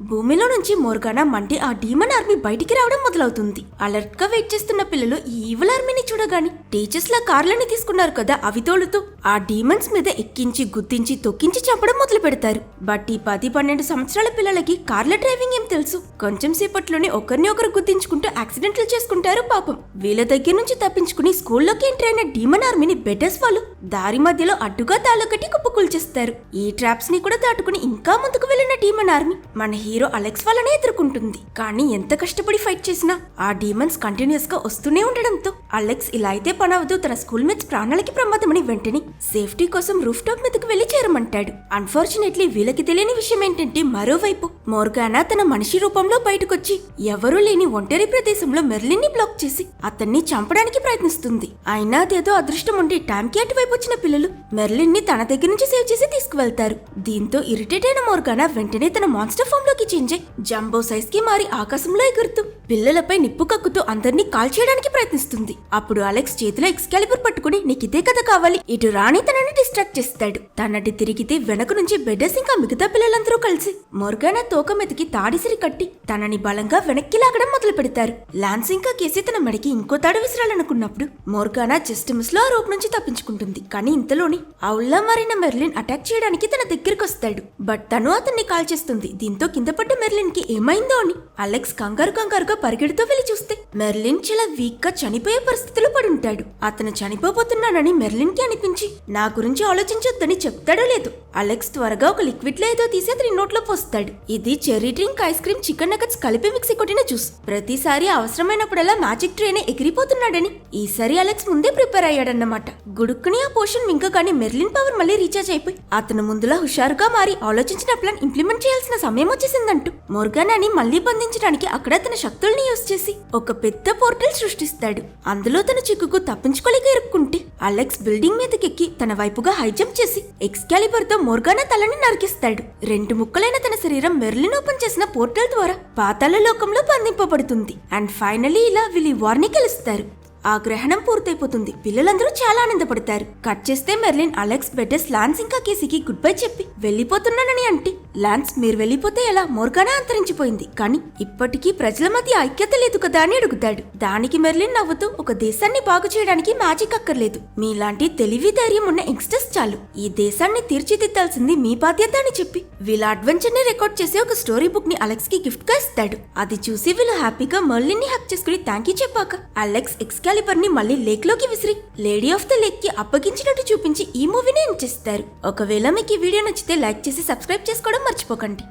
Speaker 1: భూమిలో నుంచి మోర్గానా మంటే ఆ డీమన్ ఆర్మీ బయటికి రావడం మొదలవుతుంది. అలర్ట్ గా వెయిట్ చేస్తున్న పిల్లలు ఈ ఈవిల్ ఆర్మీని చూడగాని టీచర్స్ లా కార్లని తీసుకున్నారు కదా అవి తోలుతూ ఆ డీమన్స్ మీద ఎక్కించి గుద్దించి తొక్కించి చంపడం మొదలు పెడతారు. బట్ ఈ 10-12 సంవత్సరాల పిల్లలకి కార్ల డ్రైవింగ్ ఏం తెలుసు. కొంచెం సేపట్లోనే ఒకరిని ఒకరు గుద్దించుకుంటూ యాక్సిడెంట్లు చేసుకుంటారు పాపం. వీళ్ళ దగ్గర నుంచి తప్పించుకుని స్కూల్లోకి ఎంటర్ అయిన డీమన్ ఆర్మీని బెటర్స్ వాళ్ళు దారి మధ్యలో అడ్డుగా తాళకట్టి కుప్పకూల్చేస్తారు. ఈ ట్రాప్స్ ని కూడా దాటుకుని ఇంకా ముందుకు వెళ్లిన డీమన్ ఆర్మీ మన హీరో అలెక్స్ వాళ్ళనే ఎదుర్కొంటుంది. కానీ ఎంత కష్టపడి ఫైట్ చేసినా ఆ డీమన్స్ కంటిన్యూస్ గా వస్తూనే ఉండడంతో అలెక్స్ ఇలా అయితే పనవదు, తన స్కూల్ మేట్స్ ప్రాణాలకి ప్రమాదమని వెంటనే సేఫ్టీ కోసం రూఫ్ టాప్ మీదకి వెళ్లి చేరమంటాడు. అన్ఫార్చునేట్లీ వీళ్ళకి తెలియని విషయం ఏంటంటే మరోవైపు మోర్గానా తన మనిషి రూపంలో బయటకొచ్చి ఎవరూ లేని ఒంటరి ప్రదేశంలో మెర్లిన్ ని బ్లాక్ చేసి అతన్ని చంపడానికి ప్రయత్నిస్తుంది. అయినా అదేదో అదృష్టం ఉండి టైంకి అటువైపు వచ్చిన పిల్లలు మెర్లిన్ ని తన దగ్గర నుంచి సేవ్ చేసి తీసుకువెళ్తారు. దీంతో ఇరిటేట్ అయిన మోర్గానా వెంటనే తన మాన్స్టర్ ఫామ్ లోకి చేంజ్ అయి జంబో సైజ్ కి మారి ఆకాశంలో ఎగురుతూ పిల్లలపై నిప్పు కక్కుతూ అందరినీ కాల్ చేయడానికి ప్రయత్నిస్తుంది. అప్పుడు అలెక్స్ చేతిలో ఎక్స్కాలిబర్ పట్టుకుని నీకిదే కథ కావాలి ఇటు రాణి తనని డిస్ట్రాక్ట్ చేస్తాడు. తనటి తిరిగితే వెనక నుంచి బెడ్డర్స్ ఇంకా మిగతా పిల్లలందరూ కలిసి మోర్గానా తోక మీదకి తాడిసిరి కట్టి తనని బలంగా వెనక్కి లాగడం మొదలు పెడతారు. లాన్స్ ఇంకా కేసి తన మెడకి ఇంకో తాడు విసిరాలనుకున్నప్పుడు మోర్గానా జస్ట్ మిస్ లో ఆ రూప్ నుంచి తప్పించుకుంటుంది. కానీ ఇంతలోని అవుల్లా మారిన మెర్లిన్ అటాక్ చేయడానికి తన దగ్గరకు వస్తాడు. బట్ తను అతన్ని కాల్ చేస్తుంది. దీంతో కింద పడ్డ మెర్లిన్ కి ఏమైందో అని అలెక్స్ కంగారుగా పరిగెడుతూ వెళ్లి చూస్తే మెర్లిన్ చాలా వీక్ గా చనిపోయే పరిస్థితిలో పడుంటాడు. అతను చనిపోబోతున్నానని మెర్లిన్ మెర్లిన్ కి అనిపించి నా గురించి ఆలోచించొద్దని చెప్తాడో లేదు అలెక్స్ త్వరగా ఒక లిక్విడ్ లో ఏదో తీసి అతని నోట్లో పోస్తాడు. ఇది cherry drink, ice cream, chicken nuggets కలిపి మిక్సీ కొట్టిన జ్యూస్. ప్రతిసారి అవసరమైనప్పుడల్లా మ్యాజిక్ ట్రైనే ఎగిరిపోతున్నాడని ఈసారి అలెక్స్ ముందే ప్రిపేర్ అయ్యాడన్నమాట. గుడుక్కుని ఆ పోషన్ మింగగానే మెర్లిన్ పవర్ మళ్ళీ రీఛార్జ్ అయిపోయి అతను ముందులా హుషారుగా మారి ఆలోచించిన ప్లాన్ ఇంప్లిమెంట్ చేయాల్సిన సమయం వచ్చేసిందంటూ మోర్గానాని మళ్లీ బంధించడానికి అక్కడ తన శక్తుల్ని యూజ్ చేసి ఒక పెద్ద పోర్టల్ సృష్టిస్తాడు. అందులో తన చిక్కుకు తప్పించుకోలేక ఇరుక్కుంటే అలెక్స్ బిల్డింగ్ మీదకెక్కి తన వైపుగా హై జంప్ చేసి ఎక్స్కాలిబర్ తో మోర్గానా తలని నరికిస్తాడు. 2 ముక్కలైన తన శరీరం మెర్లిన్ ఓపెన్ చేసిన పోర్టల్ ద్వారా పాతాళ లోకంలో బంధింపబడుతుంది. అండ్ ఫైనలీ ఇలా వీళ్ళు వార్ని గెలుస్తారు. ఆ గ్రహణం పూర్తయిపోతుంది. పిల్లలందరూ చాలా ఆనందపడతారు. కట్ చేస్తే మెర్లిన్ అలెక్స్, బెటెస్, లాన్స్ ఇంకా కేసీకి గుడ్ బై చెప్పి వెళ్లిపోతున్నానని అంటే లాన్స్ మీరు వెళ్లిపోతే ఎలా, మోర్గానా అంతరించిపోయింది, కానీ ఇప్పటికీ ప్రజల మధ్య ఐక్యత లేదు కదా అని అడుగుతాడు. దానికి మెర్లిన్ నవ్వుతూ ఒక దేశాన్ని బాగు చేయడానికి మ్యాజిక్ అక్కర్లేదు, మీలాంటి తెలివి ధైర్యం ఉన్న యంగ్స్టర్స్ చాలు, ఈ దేశాన్ని తీర్చిదిద్దాల్సింది మీ బాధ్యత అని చెప్పి వీళ్ళ అడ్వెంచర్ ని రికార్డ్ చేసే ఒక స్టోరీ బుక్ ని అలెక్స్ కి గిఫ్ట్ గా ఇస్తాడు. అది చూసి వీళ్ళు హ్యాపీగా మెర్లిన్ ని హక్ చేసుకుని థ్యాంక్ యూ చెప్పాక అలెక్స్ ఎక్స్కాలిబర్ ని మళ్ళీ లేక్ లోకి విసిరి లేడీ ఆఫ్ ద లేక్ కి అప్పగించినట్టు చూపించి ఈ మూవీని ఎండ్ చేస్తారు. ఒకవేళ మీకు ఈ వీడియో నచ్చితే లైక్ చేసి సబ్స్క్రైబ్ చేసుకోవడం మర్చిపోకండి.